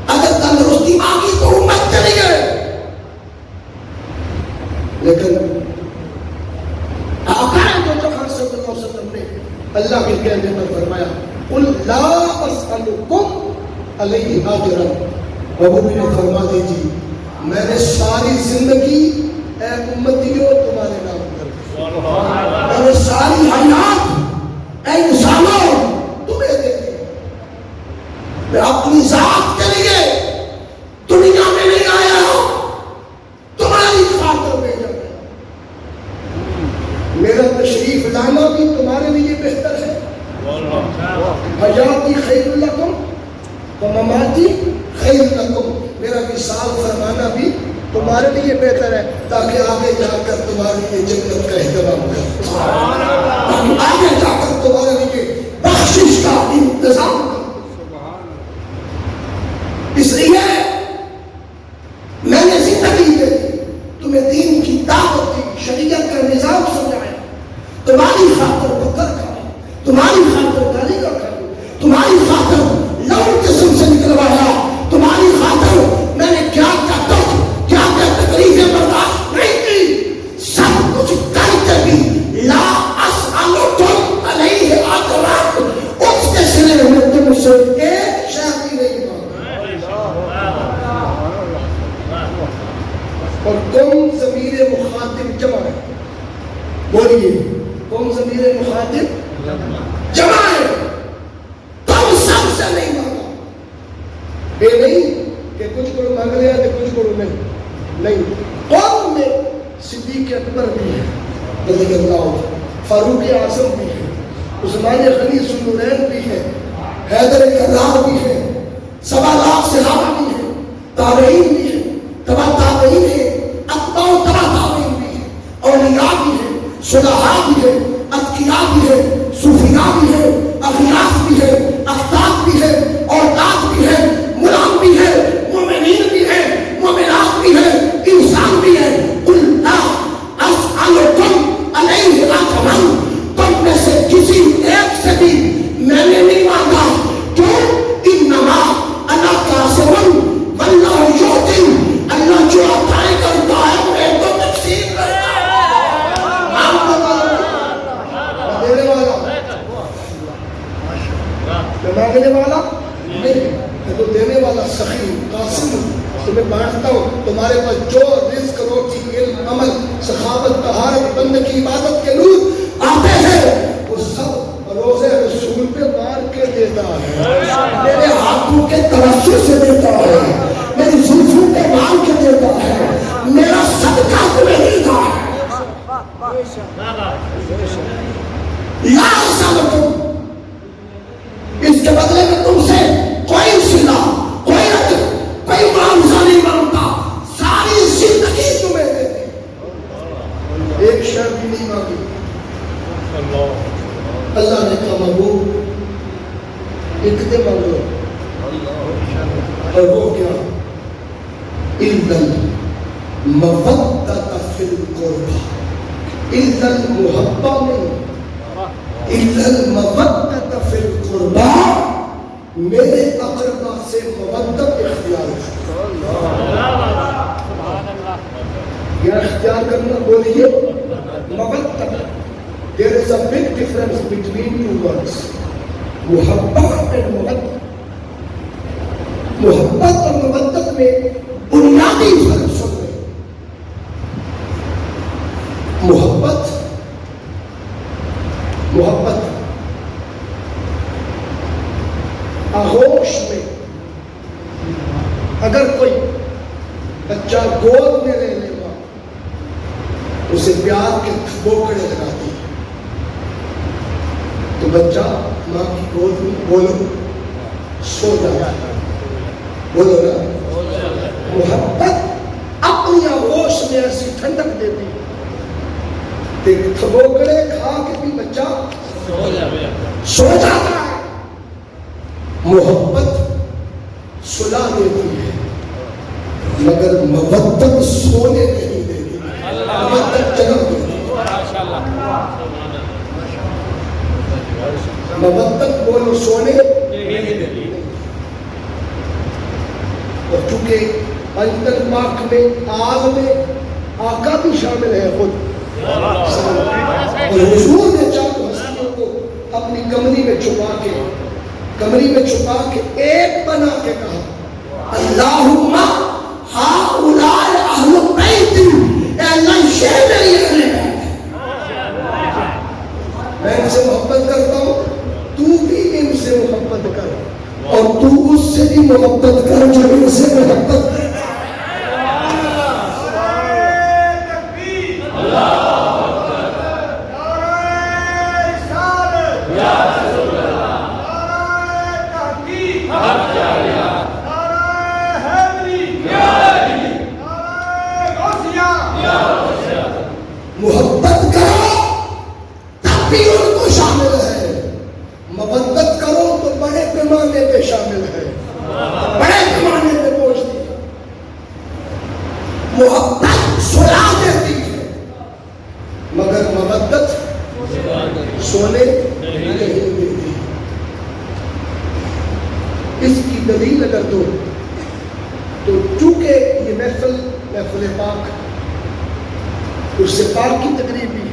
اگر تندرستی مانگی تو امت چلی گئے، لیکن آقا جو صلی اللہ علیہ وسلم نے اللہ کے کہنے پر فرمایا قل لا اسألکم علیہ اجرا، محبوب نے فرما دیجیے میں نے ساری زندگی اے امتیوں تمہارے نام کر، میں نے ساری حیات اے انسانوں تمہیں دے دی، میں اپنی ذات کے لیے دنیا میں نہیں آیا ہوں، تمہاری خاطر بھیجا گیا، میرا تشریف لانا بھی تمہارے لیے بہتر ہے، حیاتی خیر لکم ومماتی خیر لکم، میرا وصال فرمانا بھی تمہارے لیے بہتر ہے، تاکہ آگے جا کر تمہارے لیے جنت کا اہتمام کروں، تاکہ آگے جا کر تمہارے لیے بخشش کا انتظام کروں۔ اس لیے میں نے زندگی دے دی، تمہیں دین کی دعوت دی، شریعت کا نظام سمجھایا، تمہاری خاطر پتھر کھاؤ، تمہاری خاطر گالی کا کھاؤ، تمہاری خاطر لہو جسم سے نکلوایا، تمہاری خاطر میں نے کیا کیا دکھ، کیا کیا تکلیفیں برداشت نہیں کی، سب کچھ کر کے بھی لا اسألکم علیہ اجرا، اس کے سلے میں تم سے ایک شے بھی نہیں مانگا، اور تم ضمیر مخاطب جمع ہے، بولیے تم ضمیر مخاطب جمع ہے، تم سب سے نہیں مانگا، یہ نہیں کہ کچھ کو مانگ لیا تو کچھ کو نہیں، قوم میں صدیق اکبر بھی ہے رضی اللہ، فاروق اعظم بھی ہے، عثمان غنی ذوالنورین بھی ہے، حیدر کرار بھی ہے، 7 لاکھ صحابہ بھی ہے، تابعین بھی ہے، تبع تابعین ہے، اتباع تبع تابعین بھی ہے، اولیاء بھی ہے، صلحاء بھی ہے، اتقیاء بھی ہے، صوفیاء بھی ہے، اغیاث بھی ہے، اقطاب بھی ہے، اولاد بھی ہے، غلام بھی ہے، مومنین بھی ہے، مومنات بھی ہے، انسان بھی ہے، قل لا اسألکم علیہ اجرا، تم میں سے کسی ایک سے بھی میں نے نہیں مانگا، کیوں؟ انما انا قاسم واللہ یعطی، اللہ جو عطائیں کرتا ہے میں تو تقسیم کرتا ہوں، دینے والا میں مانگنے والا نہیں، میں تو دینے والا سخی قاسم، تمہیں بانٹتا ہوں، تمہارے پاس جو رزق، روٹی، علم، عمل، سخاوت، طہارت، بندے کی عبادت کے نور آتے ہیں، وہ سب روزے رسول پہ مار کے دیتا ہے، میرے ہاتھوں کے توسط سے دیتا ہے، میری زلفوں پہ مار کے دیتا ہے، میرا صدقہ تمہیں دیتا ہے، لا اسألکم، اس کے بدلے میں تم سے کوئی صلہ، کوئی اجر، کوئی معاوضہ نہیں مانگتا، ساری زندگی تمہیں دے دی، ایک شے بھی نہیں مانگی۔ اللہ نے کہا محبوب ایک دے مانگ لو، اور وہ کیا؟ اِلَّا الْمَوَدَّةَ فِي الْقُرْبَى، اِلَّا الْمُحَبَّةَ نہیں، اِلَّا الْمَوَدَّةَ فِي الْقُرْبَى، میرے اقربا سے مودت اختیار یا اختیار کرنا، بولیے مودت۔ There is a big difference between two words, محبت and مودت۔ محبت اور مودت میں بنیادی فرق سن رہے، محبت محبت آغوش میں اگر کوئی بچہ گود میں لے لے گا اسے پیار کے تھپوکڑے لگاتی ہے تو بچہ ماں کی گود میں بولو سو جاتا ہے. بولو نا. محبت اپنی آغوش میں ایسی ٹھنڈک دیتی ہے کہ تھپوکڑے کھا کے بھی بچہ سو جاتا ہے. محبت سلا دیتی ہے مگر مودت سونے نہیں دیتی. مودت جنم دیتی ہے. مودت بولو سونے نہیں دیتی. اور چونکہ پنجتن پاک میں آگ میں آقا بھی شامل ہے خود اور حضور نے چاروں ہستیوں کو اپنی کمری میں چھپا کے ایک بنا کے کہا اللہم ہؤلاء اہل بیتی. اے اللہ یہ میری اہل بیت ہے. میں ان سے محبت کرتا ہوں تو بھی ان سے محبت کر اور تو اس سے بھی محبت کر جو ان سے محبت کر. محبت کرو تب بھی ان کو شامل ہے. مودت کرو تو بڑے پیمانے پہ شامل ہے. بڑے پیمانے پہ پہنچتی ہے. محبت سلا دیتی ہے مگر مودت سونے نہیں دیتی. اس کی دلیل اگر دو تو چونکہ یہ محفل پاک اس سے پاک کی تقریب بھی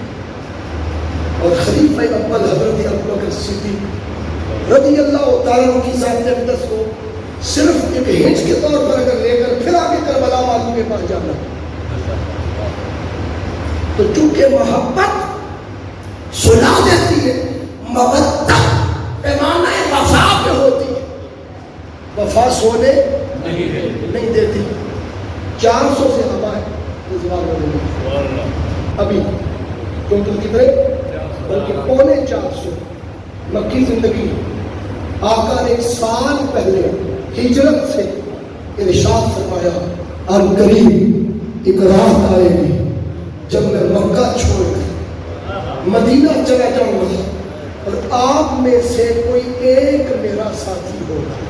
اور خلیفہ اول حضرت ابوبکر صدیق رضی اللہ تعالیٰ عنہ کی ذات اقدس کو صرف ایک ہنس کے طور پر اگر لے کر پھر آگے کربلا والوں کے پاس جانا تو چونکہ محبت سلا دیتی ہے مودت پیمانہ وفا پہ ہوتی ہے. وفا سونے نہیں دیتی. 400 سے ہوا ہے ابھی ٹوٹل کتنے بلکہ 350 مکی زندگی. آقا نے 1 سال پہلے ہجرت سے ارشاد فرمایا ان قریب ایک رات آئے گی جب میں مکہ چھوڑ کر مدینہ چلا جاؤں گا اور آپ میں سے کوئی ایک میرا ساتھی ہوگا.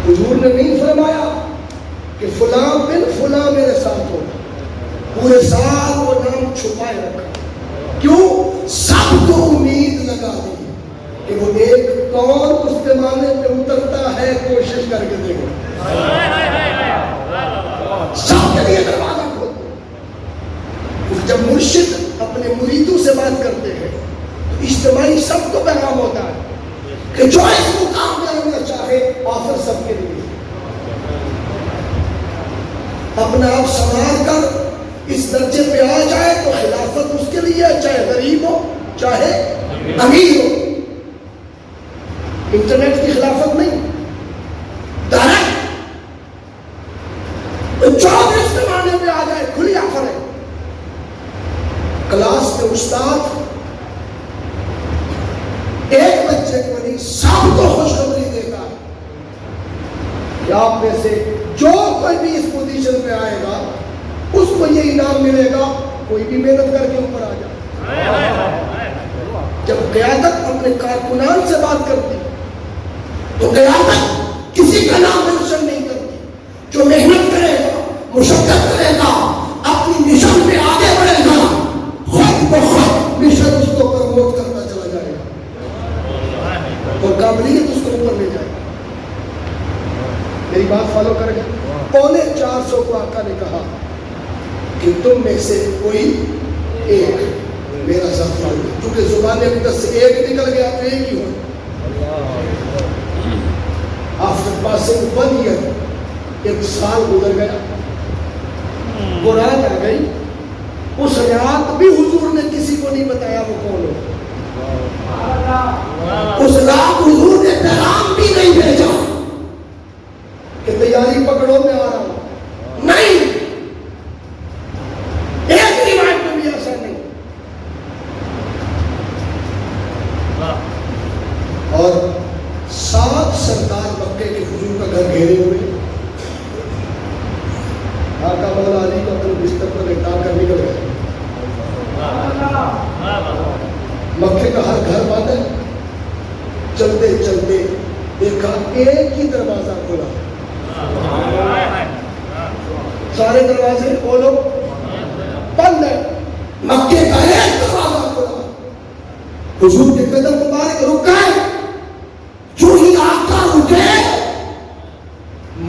حضور نے نہیں فرمایا کہ فلاں بن فلاں میرے ساتھ ہوگا. پورے سال وہ نام چھپائے رکھا. کیوں؟ سب کو امید لگا دی کہ وہ ایک کون اس پیمانے پہ اترتا ہے کوشش کر کے دیکھو. سب کے لیے دروازہ کھولتے. جب مرشد اپنے مریدوں سے بات کرتے ہیں تو اجتماعی سب کو پیغام ہوتا ہے کہ جو اس مقام میں ہونا چاہے آفر سب کے لیے. اپنا آپ سنبھال کر اس درجے پہ آ جائے تو خلافت اس کے لیے چاہے غریب ہو چاہے امیر ہو. انٹرنیٹ کی خلافت نہیں ڈائریکٹ جو اس زمانے پہ آ جائے کھلی آفر ہے. کلاس میں استاد ایک بچے کو نہیں سب کو خوشخبری دے گا کہ آپ میں سے جو کوئی بھی اس پوزیشن پہ آئے گا اس کو یہ انعام ملے گا. کوئی بھی محنت کر کے اوپر آ جائے. جب قیادت اپنے کارکنان سے بات کرتی تو قیادت کسی کا نام مینشن نہیں کرتی. جو محنت کرے گا مشقت کرے گا اپنی مشن پہ آگے بڑھے گا خود بخود مشن اس کو پروموٹ کرتا چلا جائے گا اور قابلیت اس کو اوپر لے جائے گا. میری بات فالو کر گئے. 450 کو آقا نے کہا کہ تم میں سے کوئی ایک میرا ساتھ ہوگا. کیونکہ زبان اقدس سے ایک نکل گیا تو ایک ہی ہوگا. آفٹر پاسنگ 1 ایئر 1 سال گزر گیا. وہ رات آ گئی اس رات بھی حضور نے کسی کو نہیں بتایا وہ کون ہو. اس رات حضور نے پیغام بھی نہیں بھیجا کہ تیاری پکڑو میں آ رہا ہوں. نہیں، ایک روایت میں بھی ایسا نہیں. اور 7 سردار مکے کے حضور کا گھر گھیرے ہوئے. آقا مولا علی کو اپنے بستر پر لٹا کر نکل گئے. مکے کا ہر گھر بند ہے. چلتے چلتے دیکھا ایک ہی دروازہ کھلا. سارے دروازے کھولو بند ہے. مکے کا ایک دروازہ کھلا. حضور کے قدم مبارک رک گئے. جو ہی آقا رکے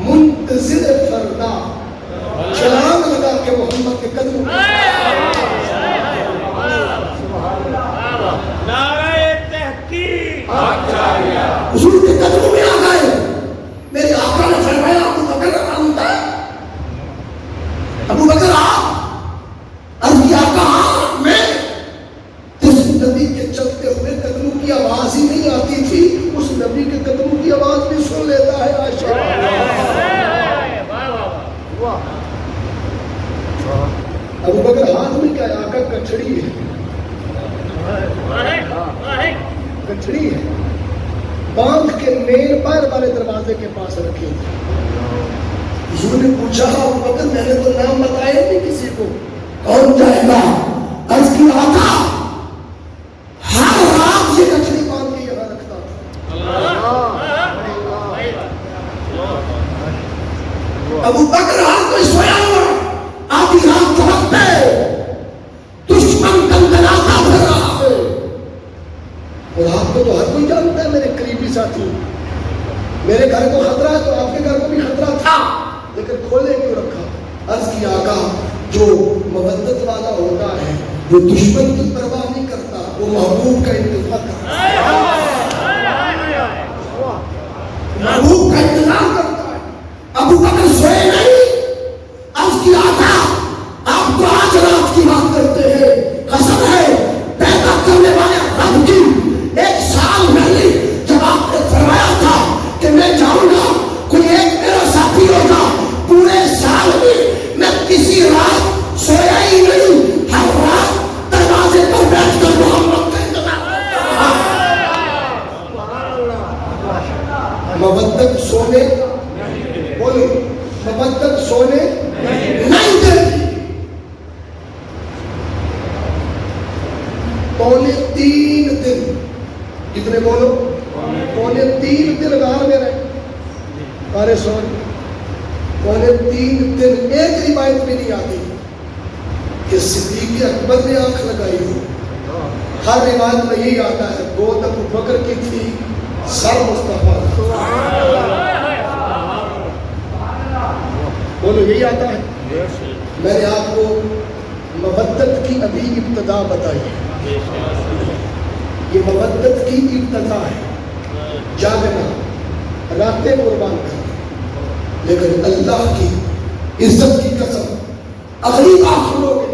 منتظر فردا چھلانگ لگا کے محمد کے قدم حضور کے قدموں میں آ گئے. میرے آقا نے فرمایا ابو بکر آرام ہے. ابو بکر آقا میں جس نبی کے چلتے ہوئے قدموں کی آواز ہی نہیں آتی تھی اس نبی کے قدموں کی آواز بھی سن لیتا ہے. عائشہ ابو بکر ہاتھ میں کیا ہے؟ آقا کچھڑی ہے. کچھڑی ہے باندھ کے مین پیر والے دروازے کے پاس رکھی تھی. حضور نے پوچھا ابو بکر میں نے تو نام بتایا نہیں کسی کو، کون جائے گا؟ عرض کی آقا ہر رات یہ کچھڑی باندھ کے یہاں رکھتا تھا. ابو بکر رات کو سویا ہوا آدھی رات کے وقت پہ دشمن کنگناتا پھر رہا ہے. اور آپ کو تو ہر کوئی جانتا ہے میرے قریبی ساتھی. میرے گھر کو خطرہ ہے تو آپ کے گھر کو بھی خطرہ تھا لیکن کھولے کیوں رکھا؟ عرض کی آقا جو مودت والا ہوتا ہے وہ دشمن کی پرواہ نہیں کرتا، وہ محبوب کا انتظار کرتا ہے. محبوب کا انتظار کرتا ہے. ابو بکر سوئے نہیں. عرض کی آقا آپ تو آج رات کی بات کرتے ہیں. قسم ہے پیدا کرنے والے رب کی 1 سال پہلے جب آپ نے فرمایا تھا کہ میں جاؤں گا کوئی ایک میرا ساتھی ہوگا، پورے سال میں میں کسی رات سویا ہی نہیں. ہر رات دروازے پر بیٹھ کر محمد کا انتظار کرتا. مودت سونے بولو، مودت سونے نہیں دیتی. 3 دن کتنے بولو؟ 3 دن غار میں رہے. ارے سوری 3 دن. ایک روایت بھی نہیں آتی کہ صدیق اکبر نے آنکھ لگائی ہو. ہر روایت میں یہی آتا ہے گود ابو بکر کی تھی سر مصطفیٰ. بولو یہی آتا ہے. میں نے آپ کو مودت کی ابھی ابتدا بتائی ہے. یہ مودت کی ابتدا ہے. جاگنا راتیں قربان کرنا. لیکن اللہ کی عزت کی قسم اگلی بات سنو گے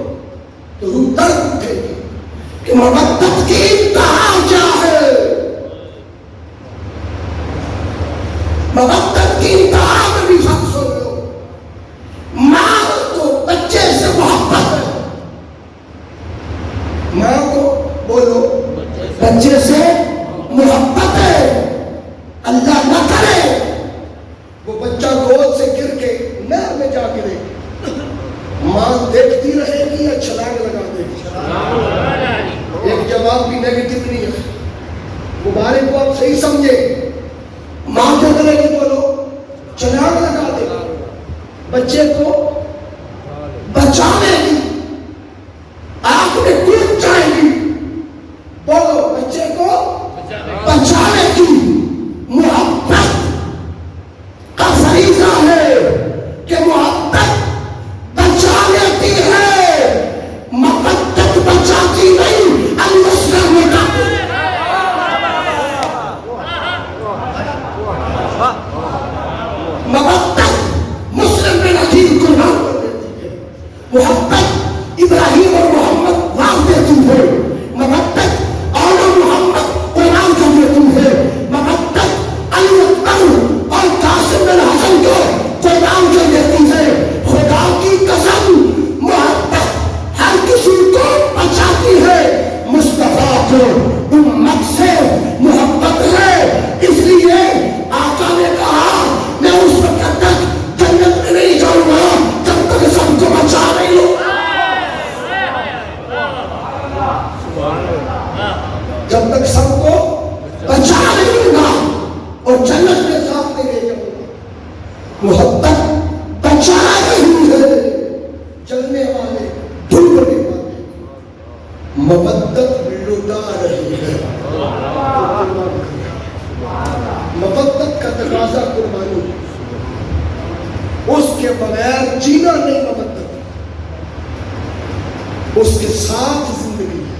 تو روح درد اٹھے گی کہ مودت کی انتہا کیا ہے. مودت کی انتہا میں بھی سب سن لو. ماں کو بچے سے محبت ہے. ماں کو بولو بچے سے محبت ہے. اللہ نہ کرے وہ بچہ گود سے گر کے نہر میں جا گرے. ماں دیکھتی رہے گی یا چھلانگ لگا دے گی؟ ایک جواب بھی نیگیٹو نہیں ہے. مبارک کو آپ صحیح سمجھے. ماں کیا کرے گی؟ بولو چھلانگ لگا دے گی. بچے کو بچا لے گی. آگ میں کود جائے گی. بولو بچے کو بچا لے گی. محبت کا فریضہ ہے کہ محبت بچا لیتی ہے. محبت بچاتی نہیں. المسلم میں محبت مسلم میں نظیر قربان کر دیتی ہے. محبت ابراہیم اور مودت لٹا رہی ہے. مودت کا تقاضا قربانی، اس کے بغیر جینا نہیں. مودت اس کے ساتھ زندگی ہے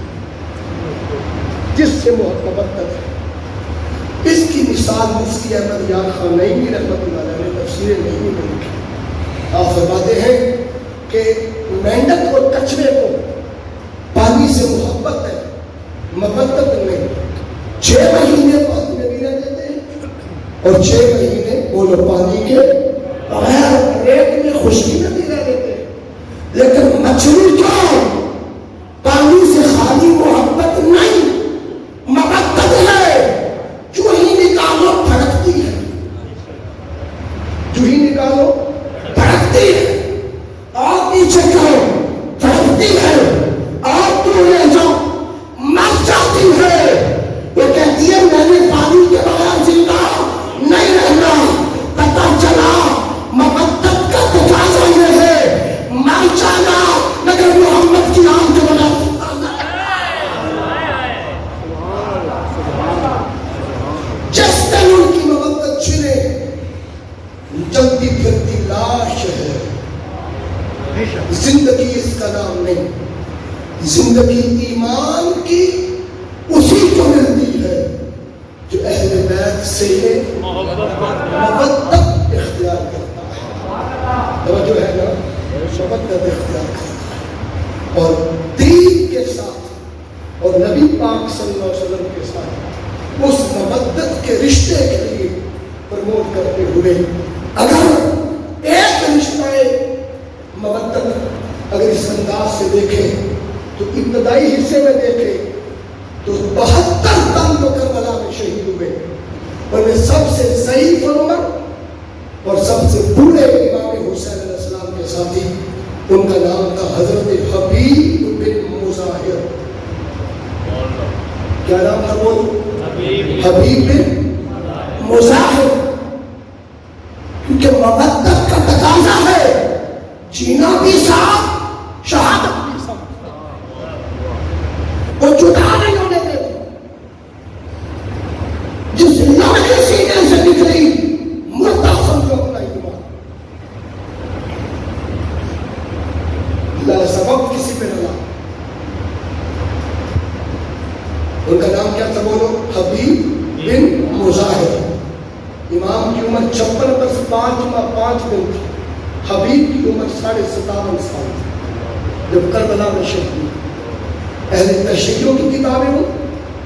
جس سے مودت ہے. اس کی مثال مفتی احمد یار خان نعیمی رحمۃ اللہ علیہ نے تفسیر نعیمی میں لکھی. آپ فرماتے ہیں کہ مینڈک اور کچھوے کو پانی سے محبت ہے، مودت نہیں. 6 مہینے پانی میں بھی رہ دیتے ہیں اور 6 مہینے وہ لوگ پانی کے بغیر ریت میں خشکی میں بھی رہ دیتے ہیں. لیکن مچھلی کیا پانی سے خالی محبت نہیں، مودت ہے. جو ہی نکالو بھڑکتی ہے، جو ہی نکالو بھڑکتی ہے، اور پیچھے کرو بھڑکتی ہے، اور تو لے جاؤ مر جاتی ہے. وہ کہتی ہے میں نے پانی کے بغیر زندہ نہیں رہنا. پتہ چلا مودت کا تقاضا یہ ہے مر جانا مگر محمد کی نام کے بغیر. جس دن ان کی مودت چھنے جلدی پھرتی لاش ہے. زندگی اس کا نام نہیں. زندگی ایمان کی اسی کو ملتی ہے جو اہل بیت سے مودت اختیار کرتا ہے. توجہ ہے نا، مودت اختیار کرتا ہے اور دین کے ساتھ اور نبی پاک صلی اللہ علیہ وسلم کے ساتھ اس مودت کے رشتے کے لیے پروموٹ کرتے ہوئے. اگر ایک رشتہ مودت اگر اس انداز سے دیکھیں تو ابتدائی حصے میں دیکھیں تو 72 تن جو کربلا میں شہید ہوئے ان میں سب سے ضعیف عمر اور سب سے بوڑھے امام حسین علیہ السلام کے ساتھی، ان کا نام تھا حضرت حبیب بن مظاہر. کیا نام تھا؟ وہ حبیب بن مظاہر. کیونکہ مودت کا تقاضا ہے جینا بھی ساتھ، شہادت بھی ساتھ. وہ جدا نہیں ہونے دیتے. جس لڑکے سینے سے نکلی مردہ سمجھو اپنا ایمان. اللہ سبب کسی پہ نہ لا. ان کا نام کیا تھا؟ بولو. حبیب بن مظاہر. امام کی عمر 56 بس 5 دن تھی. حبیب کی عمر 57.5 سال تھی جب کربلا میں شہید ہوئے. اہل تشیعوں کی کتابیں ہوں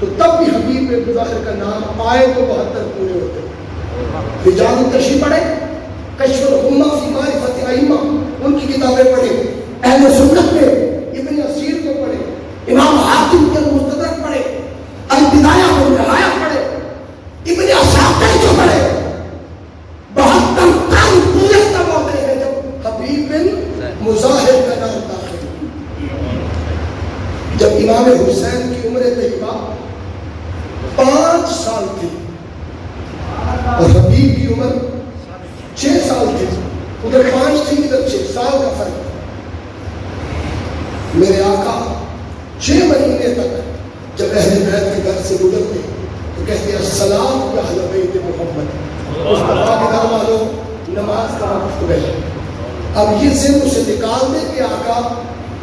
تو تب بھی حبیب بن مظاہر کا نام آئے تو 72 پورے ہوتے. رجال التشیع پڑھے، کشف الغمہ فی معرفت ائمہ ان کی کتابیں پڑھے. اہل سنت میں ابن اسیر کو پڑھے، امام حاکم کے مستدرک پڑھے، البدایہ والنہایہ پڑھے، ابن اساکر کو پڑھے. 72 قرن پورے تب ہوتے ہیں جب حبیب بن مظاہر کا نام داخل. جب امام حسین کی عمر طیبہ 5 سال تھی اور حبیب کی عمر 6 سال تھی، ادھر 5 تھی ادھر 6 سال کا فرق. میرے آقا 6 مہینے تک جب اہل بیت کے گھر سے گزرتے تو کہتے ہیں السلام یا اہل بیت محمد. مصطفیٰ کے گھر والوں نماز کا وقت ہو گیا. اب یہ ذہن سے نکال دے کہ آقا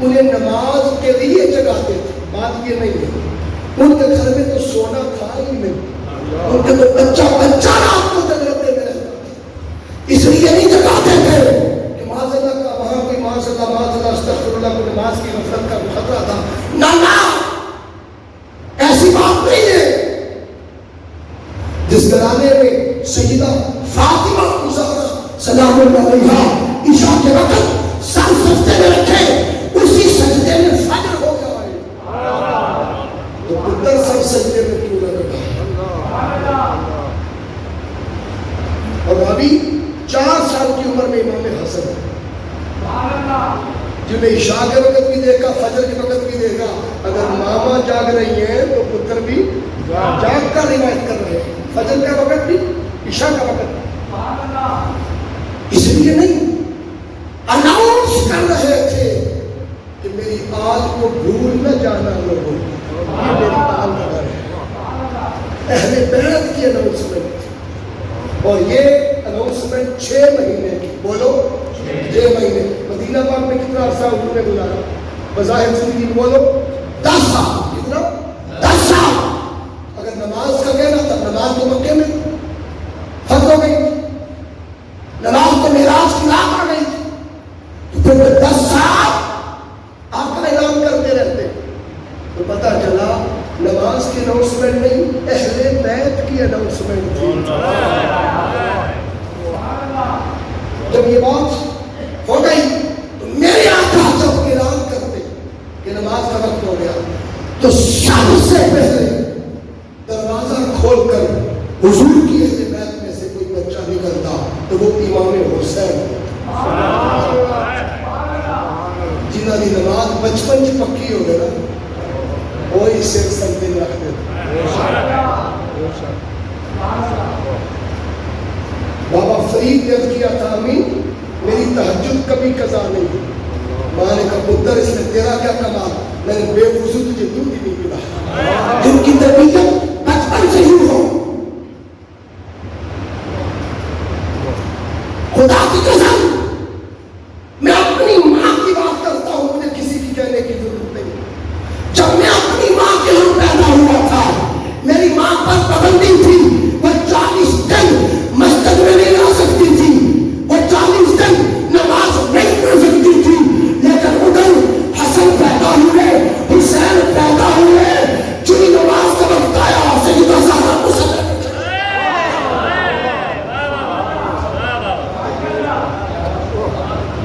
انہیں نماز کے لیے جگاتے تھے. بات یہ نہیں ہے، ان کے گھر میں تو سونا تھا ہی نہیں. ان کے تو بچہ رات کو جگرتے میں رہتا تھا، اس لیے نہیں جگاتے تھے کہ معاذ اللہ کا وہاں کوئی معاذ اللہ استغفر اللہ کو نماز کی غفلت کا خطرہ تھا. نہ ایسی بات نہیں ہے. جس گھرانے میں سیدہ فاطمہ الزہرا سلام اللہ علیہا عشاء کے وقت سر سجدے میں رکھے، اسی سجدے میں فجر ہو جائے تو پتر سر سجدے میں کیوں نہ رکھا. اور ابھی 4 سال کی عمر میں امام حسن جنہیں عشاء کے وقت بھی دیکھا، فجر کے وقت بھی دیکھا. اگر ماما جاگ رہی ہیں تو پتر بھی جاگ کر روایت کر رہے ہیں. فجر کا وقت بھی، عشاء کا وقت بھی. اس لیے نہیں اناؤنس کر رہے تھے کہ میری آل کو بھول نہ جانا لوگوں، یہ میری آل کا گھر ہے، اہل بیت کی اناؤنسمنٹ، اور یہ اناؤنسمنٹ 6 مہینے کی، بولو 6 مہینے۔ مدینہ پاک میں کتنا عرصہ حضور نے گزارا؟ بظاہر زندگی میں بولو 10 سال، کتنا؟ 10 سال۔ اگر نماز کا کہنا تھا، نماز تو مکے میں فرض ہو گئی، نماز تو معراج کی رات آ گئی، تو پھر 10 سال آپ کا اعلان کرتے رہتے، تو پتہ چلا نماز کی اناؤنسمنٹ نہیں، اہل بیت کی اناؤنسمنٹ تھی۔ جب یہ بات ہو گئی تو میرے آقا جب اعلان کرتے کہ نماز کا وقت ہو گیا، تو سب سے پہلے دروازہ کھول کر حضور کی اہل بیت میں سے کوئی بچہ نکلتا تو وہ امام حسین، جنہوں نے نماز بچپن چ پکی ہو گئی نا، وہی سر سنتے رکھتے۔ بابا فرید نے کیا تھا، امین میری تہجد کبھی قضا نہیں ہوئی۔ ماں نے کہا پتر اس میں تیرا کیا کمال، میں نے بے وضو تجھے دودھ ہی نہیں ملا۔ جن کی تربیت بچپن سے ہی ہو، خدا کی قسم میں اپنی ماں کی بات کرتا ہوں، مجھے کسی کی کہنے کی ضرورت نہیں۔ جب میں اپنی ماں کے ہم پیدا ہوا تھا، میری ماں پر پابندی تھی، وہ 40 دن مسجد میں نہیں آ سکتی تھی، وہ 40 دن نماز نہیں پڑھ سکتی تھی، لیکن ادھر حسن پیدا ہوئے، حسین پیدا ہوئے، چونی نماز کا وقت آیا، سیدہ زہرا کو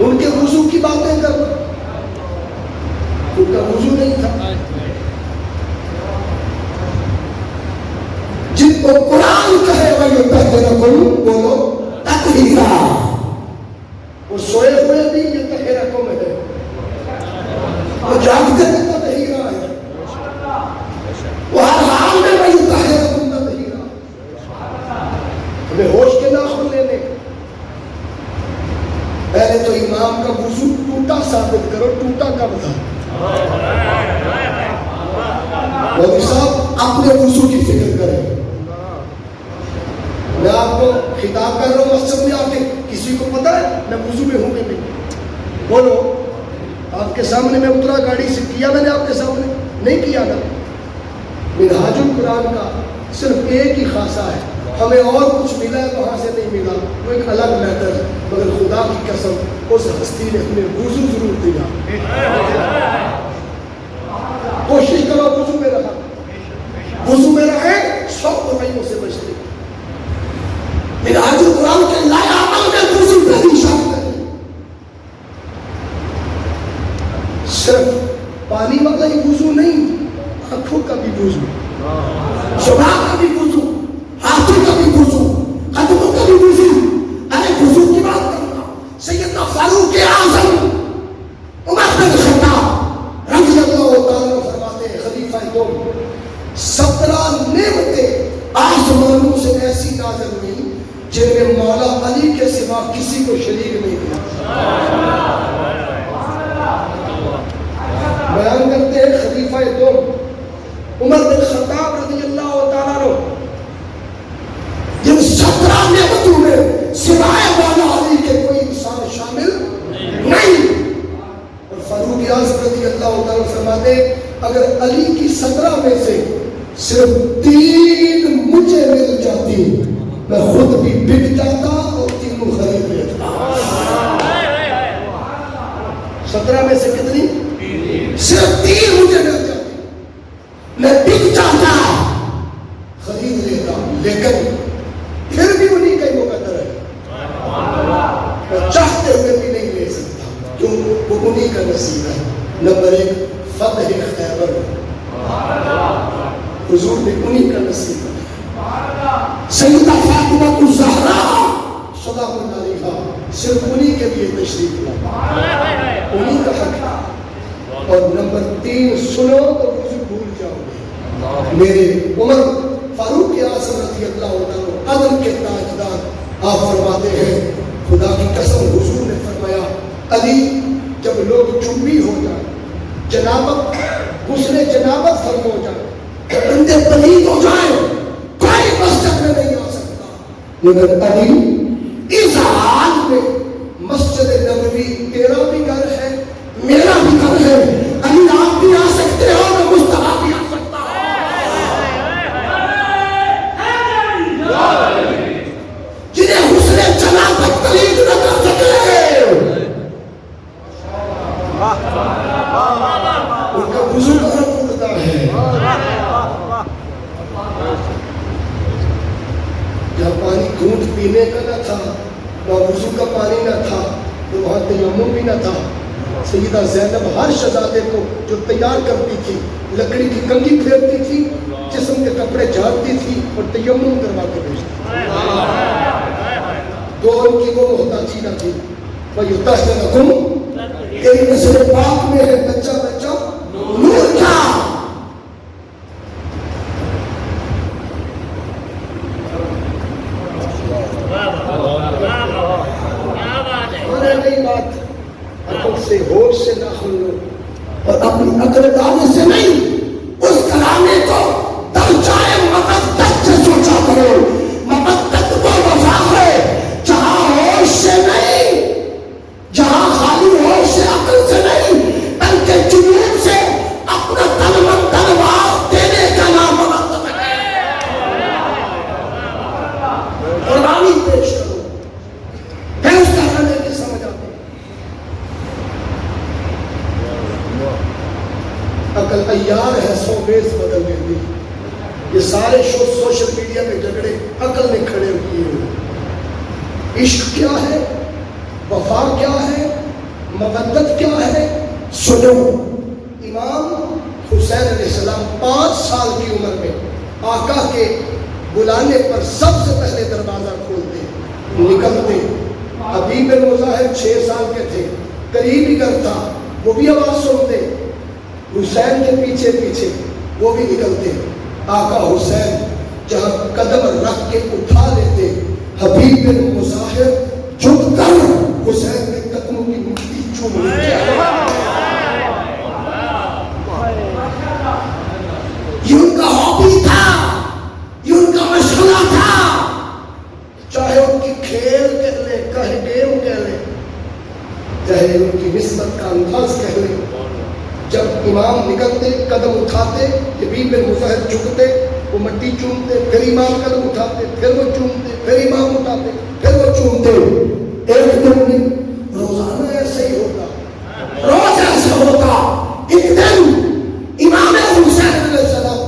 ان کے وضو کی باتیں کرنا، ان کا وضو نہیں تھا۔ جن کو قرآن کہے وَيُطَهِّرُكُمْ، بولو تطہیرا، وہ سوئے ہوئے بھی یطہرکم ہے، وہ جاگتے بھی تطہیرا ہے، وہ ہر حال میں وَيُطَهِّرُكُمْ تطہیرا۔ ہمیں ہوش کے ناخن لینے، پہلے تو امام کا وضو ٹوٹا ثابت کرو، ٹوٹا کب تھا؟ مولوی صاحب اپنے وضو کی فکر کریں۔ میں آپ کو خطاب کر رہا ہوں مسجد میں آ کے، کسی کو پتا ہے میں وضو میں ہوں کہ نہیں؟ بولو، آپ کے سامنے میں اترا گاڑی سے، کیا میں نے آپ کے سامنے نہیں کیا نا؟ منہاج القرآن کا صرف ایک ہی خاصہ ہے، ہمیں اور کچھ ملا ہے وہاں سے نہیں ملا، وہ ایک الگ میٹر ہے، مگر خدا کی قسم اس ہستی نے ہمیں وضو ضرور دیا۔ کوشش کرو وضو میں رہا، وضو میں رہے، سب برائیوں سے بچتے۔ منہاج القرآن کے لائے عمل میں وضو پہ بھی شامل ہے، صرف پانی والا ہی وضو نہیں، آنکھوں کا بھی وضو، زبان کا بھی وضو، ہاتھوں کا بھی وضو، قدموں کا بھی وضو۔ ارے وضو کی بات کرنا، سیدنا فاروق اعظم عمر بن خطاب رضی اللہ تعالیٰ فرماتے ہیں، خلیفہ دوم، 17 نعمتیں آسمانوں سے ایسی نازل ہوئی جن میں مولا علی کے سوا کسی کو شریک نہیں کیا۔ بیان کرتے ہیں خلیفہ دوم عمر بن خطاب رضی اللہ تعالیٰ عنہ، جن 17 نعمتوں میں سوائے مولا علی کے کوئی انسان شامل نہیں، اور فاروق اعظم رضی اللہ تعالیٰ فرماتے اگر علی کی 17 میں سے صرف 3 مجھے مل جاتی، میں خود بھی بک جاتا اور 3 خرید لیتا۔ 17 میں سے کتنی؟ صرف 3 مجھے مل جاتی، میں بک جاتا خرید لیتا، لیکن پھر بھی انہیں کا ہی مقدر ہے، میں چاہتے ہوئے بھی نہیں لے سکتا، کیوں؟ وہ انہیں کا نصیب ہے۔ نمبر 1 فتح خیبر، حضور نے انہیں کا نصیب ہے۔ سیدہ فاطمہ الزہرا سلام اللہ علیہا صرف انہیں کے لیے تشریف لائی، انہیں کا حق ہے۔ اور نمبر 3 سنو تو وضو بھول جاؤ گے۔ میرے عمر فاروق اعظم رضی اللہ عنہ عدل کے تاجدار، آپ فرماتے ہیں خدا کی قسم حضور نے فرمایا علی جب لوگ چپی ہو جائیں جنابت غسل جنابت فرض ہو جائے، بندے پلید ہو جائیں، کوئی مسجد میں نہیں آ سکتا، مگر علی اس حال میں مسجد نبوی تیرا بھی گھر ہے میرا بھی گھر ہے، علی آپ بھی آ سکتے ہو، میں مصطفیٰ بھی آ سکتا ہوں، جنہیں حسن جنابت پلید نہ کر سکے ان کا وضو کہاں ٹوٹتا ہے؟ جہاں پانی گھونٹ پینے کا نہ تھا، وہاں وضو کا پانی نہ تھا، تو وہاں تیمم بھی نہ تھا۔ سیدہ زینب ہر شہزادے کو جو تیار کرتی تھی لکڑی کی کنگھی پھیرتی تھی، جسم کے کپڑے جھاڑتی تھی اور تیمم کروا کے بھیجتی تھی۔ دو ان کی وہ محتاجی نہ تھی، وَيُطَهِّرُكُمْ تیری نسل پاک میں ہے بچہ بچہ نور کا۔ نہیں بات عقل سے ہوش سے نہ کھولو اور اپنی عقل دانے سے نہیں، اس کلامی کو درجائے مبدت سے سوچا کرو۔ مبدت وہ وفا ہے جہاں ہوش سے نہیں، جہاں خالی ہوش سے عقل سے نہیں، بلکہ جنون سے اپنا تن من تنوار دینے کا نام مبدت ہے۔ قربانی پیش کرو، پھر اس کہانے کی سمجھ آتی۔ عقل عیار ہے سو بیس بدلنے کی، یہ سارے سوشل میڈیا میں جھگڑے عقل نے کھڑے کیے ہوئے۔ عشق کیا ہے، وفا کیا ہے، مودت کیا ہے؟ سنو، امام حسین علیہ السلام 5 سال کی عمر میں آقا کے بلانے پر سب سے پہلے دروازہ کھولتے نکلتے۔ حبیب بن مظاہر 6 سال کے تھے، قریب ہی گھر تھا، وہ بھی آواز سنتے، حسین کے پیچھے پیچھے وہ بھی نکلتے۔ آقا حسین جہاں قدم رکھ کے اٹھا لیتے، حبیب بن مظاہر جھک کر حسین کے قدموں کی مٹی چوم لیتے۔ یہ ان کا ہابی تھا، یہ ان کا مشغلہ تھا، چاہے ان کی کھیل کہہ لے، چاہے گیم کہہ لے، چاہے ان کی نسبت کا انداز کہہ لے۔ جب امام نکلتے قدم اٹھاتے، حبیب بن مظاہر جھکتے، وہ مٹی چومتے، پھر امام قدم اٹھاتے، پھر وہ چومتے، پھر امام اٹھاتے، پھر وہ چومتے۔ ایک دن روزانہ ایسے ہی ہوتا، روز ایسے ہوتا۔ ایک دن امام حسین علیہ السلام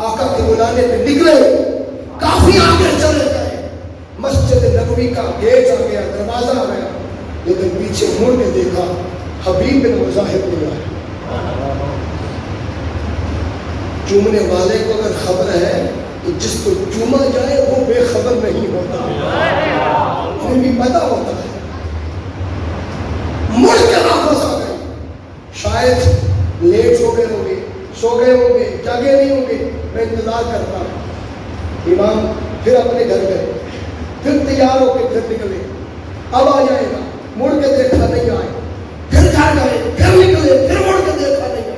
آقا کے بلانے پہ نکلے، کافی آگے چلے گئے، مسجد نبوی کا گیٹ آ گیا، دروازہ آ گیا، لیکن پیچھے مڑ کے دیکھا حبیب بن مظاہر نہیں آیا۔ چومنے والے کو اگر خبر ہے کہ جس کو چوما جائے وہ بے خبر نہیں ہوتا، انہیں بھی پتا ہوتا ہے۔ مڑ کے واپس آ گئے، شاید لیٹ ہو گئے ہوں گے، سو گئے ہوں گے، جاگے نہیں ہوں گے، میں انتظار کرتا ہوں۔ امام پھر اپنے گھر گئے، پھر تیار ہو کے پھر نکلے، اب آ جائے گا، مڑ کے دیکھا نہیں آئے، پھر گھر گئے، پھر نکلے، پھر مڑ کے دیکھا نہیں آئے۔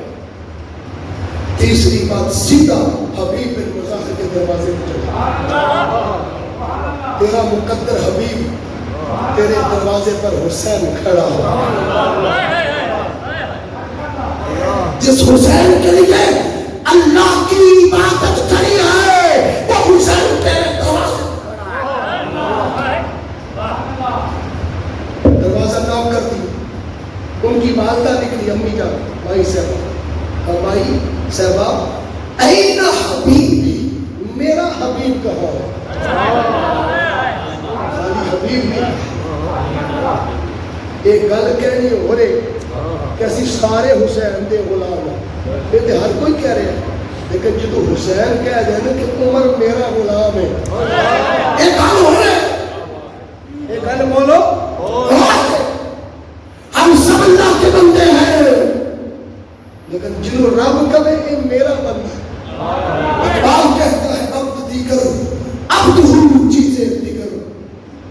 تیسری بات سیدھا حبیب بن مظاہر کے دروازے پہ چلا، تیرا مقدر حبیب تیرے دروازے پر حسین کھڑا ہوا، جس حسین کے لیے اللہ کی عبادت کھڑی ہے وہ حسین تیرے دروازے پر کھڑا ہے۔ دروازہ نام کر دی، ان کی والدہ نکلی، امی جان بھائی صاحبہ، فرمائی صاحبہ این حبیبی، میرا حبیب کہاں ہے؟ خالی حبیب نہیں، ایک گل کہنی ہو رہے کہ اسی سارے حسین دے غلام ہیں، یہ تو ہر کوئی کہہ رہے ہیں، لیکن جدو حسین کہہ دے نا کہ عمر میرا غلام ہے، ایک گل ہو رہے، ایک گل بولو، ہم سب اللہ کے بندے ہیں، لیکن جنہوں رب کہے یہ میرا بندہ ہے۔ اقبال کہتا ہے عبد دیگر عبد ہوں چیزیں دیگر،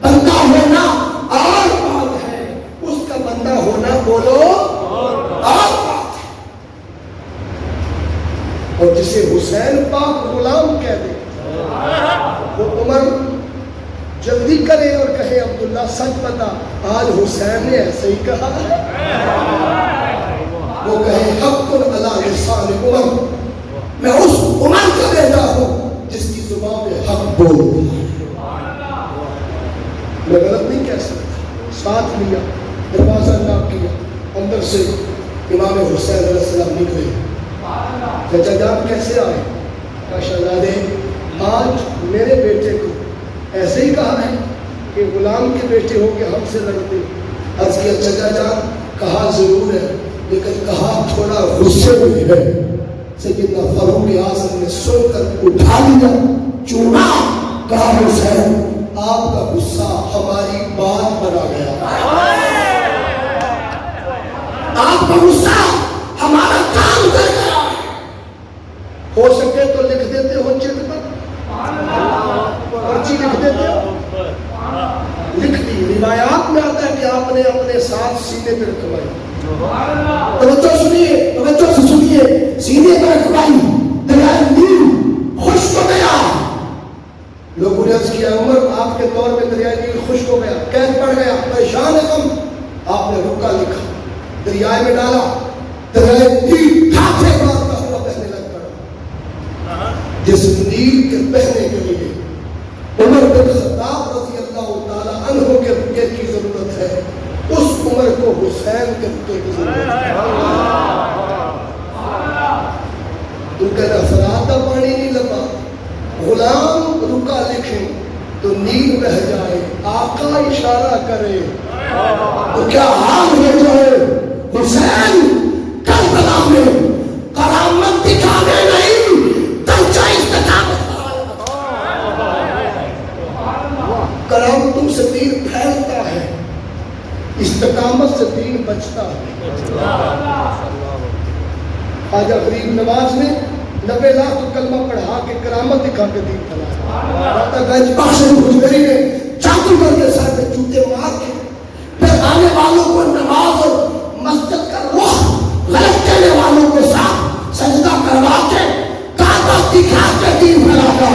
بندہ ہونا اور بات ہے، اس کا بندہ ہونا بولو اور بات ہے۔ اور جسے حسین پاک غلام کہہ دے وہ عمر جلدی کرے اور کہے عبداللہ سچ بتا آج حسین نے ایسے ہی کہا ہے. وہ کہے حق علی لسان عمر، میں اس عمر کا بیٹا ہوں جس کی زبان میں حق بول دیا. میں غلط نہیں کہہ سکتا. ساتھ لیا، دروازہ لاک کیا، اندر سے امام حسین علیہ السلام نکلے. چچا جان کیسے آئے؟ کہا شہزادے آج میرے بیٹے کو ایسے ہی کہا ہے کہ غلام کے بیٹے ہو کے ہم سے لڑتے. عرض کیا چچا جان کہا ضرور ہے لیکن کہا تھوڑا غصے میں ہے. سیدنا فاروق اعظم نے سن کر اٹھا لیا، چوما، کہا حسین آپ کا غصہ ہماری بات بنا گیا، آپ کا غصہ ہمارا کام کر گیا. ہو سکے تو لکھ دیتے ہو چٹ پر، پرچی لکھ دیتے ہو. لکھ دی. روایات میں آتا ہے کہ آپ نے اپنے ساتھ سینے پہ رکھوائی. توجہ سنیے، توجہ سے سنیے. سینے پہ رکھوائی، دریائے نیل خشک ہو گیا. لوگوں نے عرض کیا عمر آپ کے دور میں دریائے نیل خشک ہو گیا، قید پڑ گیا، پریشان ہے ہم. آپ نے رکا لکھا، دریائے میں ڈالا، دریائے نیل ہاتھے مارتا ہوا بہنے لگ پڑا. جس نیل کے بہنے کے لیے عمر بن خطاب رضی اللہ تعالی عنہ کے رکے کی ضرورت ہے، اس عمر کو حسین کے رکے کی ضرورت ہے. تو کہنا فرات کا پانی نہیں لگا، غلام رکا لکھے تو نیل بہ جائے، آقا اشارہ کرے تو کیا حال ہو جائے. حسین کربلا میں کرامت دکھانے نہیں، درجہ استقامت. کرامتوں سے دین پھیلتا ہے، استقامت سے دین بچتا ہے. خواجہ غریب نواز نے 90 لاکھ کلمہ پڑھا کے کرامت دکھا کے دین پھیلایا. داتا گنج بخش حجویری نے چاقو کر کے سر پہ جوتے مار کے پھر آنے والوں کو نماز اور مسجد کا رخ غلط کرنے والوں کو ساتھ سجدہ کروا کے کعبہ دکھا کے دین پھیلایا.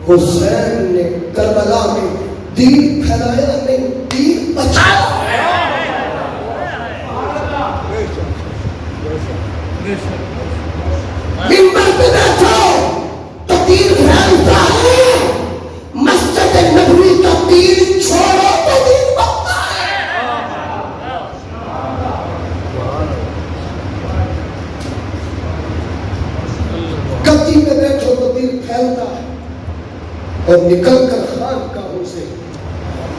حسین نے کربلا میں دین پھیلایا نہیں، دین بچایا. منبر پہ بیٹھو تو دین پھیلتا ہے، مسجد نبوی کا دین چھوڑو تو دین بچتا ہے. گدی پہ بیٹھو تو دین پھیلتا ہے. اور نکل کر خانقاہوں سے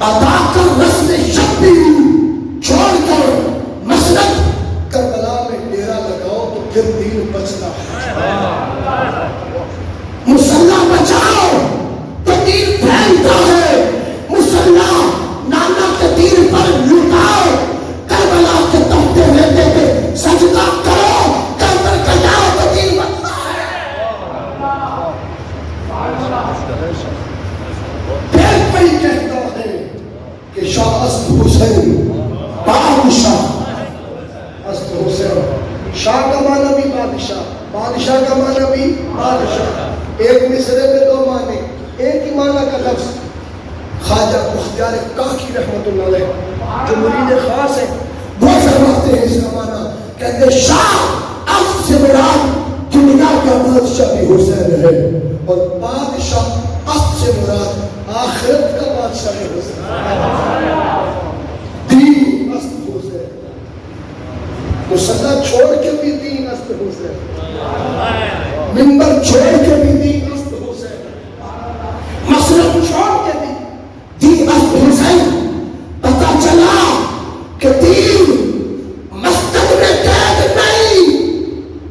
ادا کر رسم شبیر چھوڑ کر مسجد کربلا میں ڈیرا لگاؤ تو پھر دین بچتا ہے. مسلح بچاؤ تو دین پھیلتا ہے. مسلح نانا کے دین پر لٹاؤ، کربلا کے تختے رہتے پہ سجدہ کرو، کربر کٹاؤ تو دین بچتا ہے. پھر کوئی کہتا ہے کہ شاہ اسد حسین بادشاہ. اسد حسین شاہ کا معنی بھی بادشاہ، بادشاہ کا معنی بھی بادشاہ. ایک مصرے میں دو معنی، ایک ہی معنی کا لفظ. خواجہ بختیار کاکی رحمت اللہ علیہ جو مرید خاص ہیں وہ فرماتے ہیں اس کا معنی، کہتے ہیں شاہ اسد سے مراد دنیا کا بادشاہ بھی حسین ہے، اور بادشاہ اسد سے مراد آخرت کا بادشاہ بھی حسین ہے. دین اسد حسین، مسلح چھوڑ کے بھی دین اسد حسین، منبر چھوڑ کے بھی دین اسد حسین، مسجد چھوڑ کے بھی دین اسد حسین. پتا چلا کہ دین مسجد میں قید نہیں،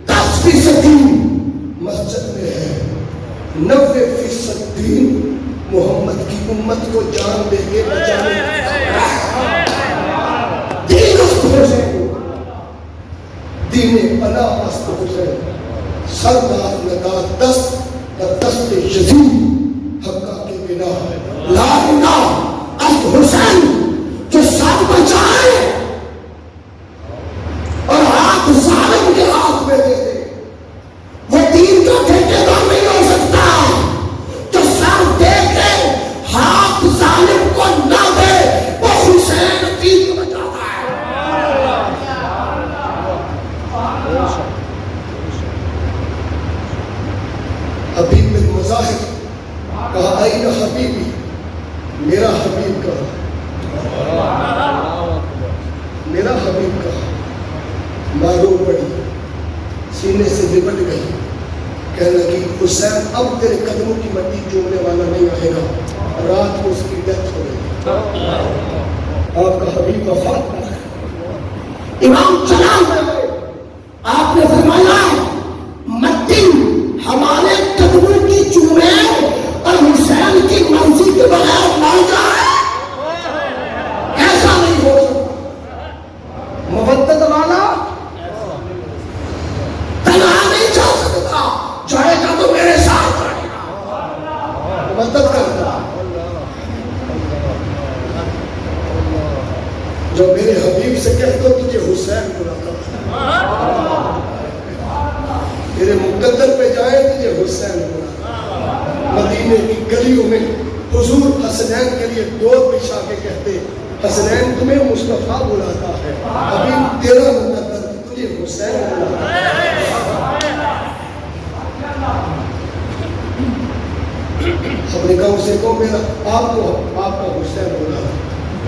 10% مسجد میں ہے، 90% دین محمد کی امت کو جان دے کے بچانے. دین اسد حسین، دین پناہ اسد حسین، سردار ندا دست و دست یزید حقہ کے بنا. لا الہ اسد حسین جو سب بچائے اور ہاتھ ظالم کے ہاتھ میں دے دے. حبیب بن مظاہر کہا این حبیبی، میرا حبیب کہا، میرا حبیب کہا، مارو پڑی، سینے سے لپٹ گئی، کہنے لگی حسین اب تیرے قدموں کی مٹی چومنے والا نہیں آئے گا، رات کو اس کی ڈیتھ ہو گئی۔ آپ کا حبیب وفات پا گیا۔ امام جلال میں آپ نے فرمایا مٹی ہمارے قدموں کی چومے اور حسین کی مرضی کے بغیر مر جائے، ایسا نہیں ہو سکتا۔ مودت والا تنہا نہیں جا سکتا، جائے گا تو میرے ساتھ رہے گا، مدد کرتا۔ جو میرے حبیب سے کہہ دو تجھے حسین بلاتا، تیرے مقدر پہ جائے تجھے حسین بلاتا۔ مدینے کی گلیوں میں حضور حسنین کے لیے دور بچھا کے کہتے حسنین تمہیں مصطفیٰ بلاتا ہے، حبیب تیرا مقدر تجھے حسین بلاتا ہے۔ اپنے گاؤں سے کہو میرا آپ کو آپ کا حسین بولا،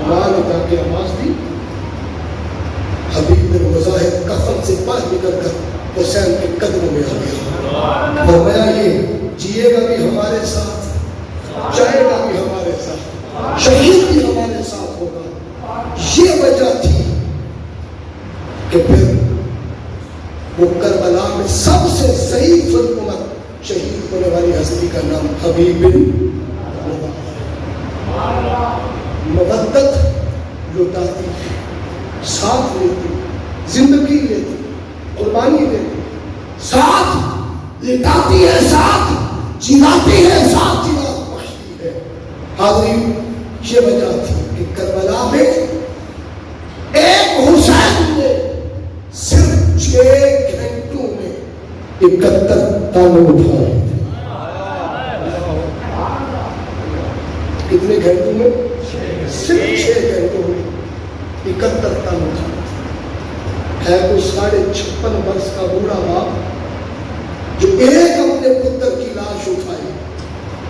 ماں نے جا کے آواز دی، حبیب بن مظاہر کفن سے باہر نکل کر حسین کے قدموں میں آ گیا۔ فرمایا یہ جیے گا بھی ہمارے ساتھ، جائے گا بھی ہمارے ساتھ، شہید بھی ہمارے ساتھ ہوگا۔ یہ وجہ تھی کہ پھر وہ کربلا میں سب سے ضعیف العمر شہید ہونے والی ہستی کا نام حبیب بن مودت لٹاتی ہے، ساتھ لیتی، زندگی لیتی، قربانی دیتی، ساتھ لٹاتی ہے، ساتھ جلاتی ہے، ساتھ جلا بخشتی ہے۔ حاضرین یہ وجہ تھی کہ کربلا میں ایک حسین نے صرف 6 گھنٹوں میں 71 تانے اٹھائے تھے۔ کتنے گھنٹوں میں؟ صرف 6 گھنٹوں میں 71 تانے اٹھائے تھے۔ ہے کوئی 56.5 برس کا بوڑھا باپ جو ایک اپنے پتر کی لاش اٹھائے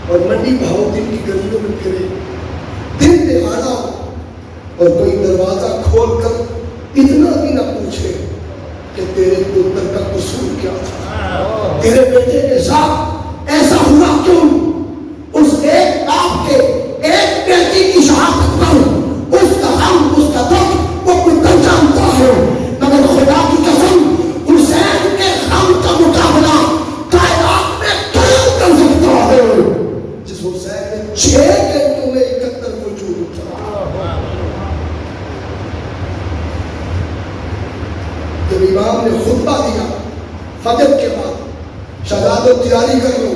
اور منڈی بہاؤدین کی گلیوں میں پھرے، دن دہاڑا، اور کوئی دروازہ کھول کر اتنا بھی نہ پوچھے کہ تیرے پتر کا قصور کیا تھا، تیرے بیٹے کے ساتھ ایسا ہوا کیوں؟ اس ایک باپ کے ایک بیٹی کی شہادت پر اس کا غم، اس کا دکھ وہ پتر جانتا ہے، مگر خدا کی قسم حسین کے غم کا مقابلہ کائنات میں کیوں کر سکتا ہے جس حسین نے 6 گھنٹوں میں 71 وجود اٹھا۔ جب امام نے خطبہ دیا فجر کے بعد، شہادت تیاری کر لو،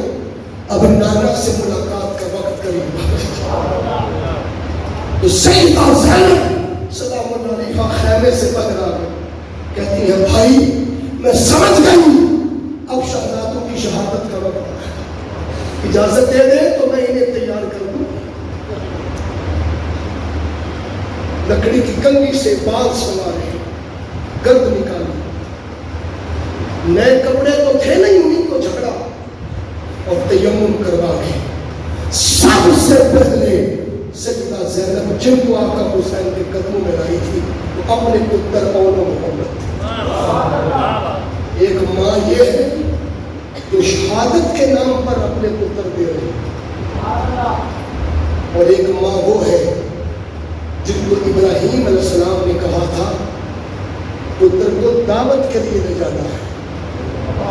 اب نانا سے ملاقات کا وقت قریب ہے، تو سیدہ زینب سلام اللہ علیہا خیمے سے باہر آ گئی، کہتی ہے بھائی میں سمجھ گئی اب شہزادوں کی شہادت کا وقت ہے، اجازت دے دے تو میں انہیں تیار کر دوں۔ لکڑی کی کنگھی سے بال سنوارے، گرد نکالی، نئے کپڑے تو تھے نہیں، انہیں کو جھگڑا اور تیمم کروا کے سب سے پہلے سیدہ زینب جن کو آقا حسین کے قدموں میں لائی تھی وہ اپنے پتر اول محمد تھے۔ ایک ماں یہ ہے جو شہادت کے نام پر اپنے پتر دے رہی، اور ایک ماں وہ ہے جن کو ابراہیم علیہ السلام نے کہا تھا پتر کو دعوت کے لیے لے جانا ہے،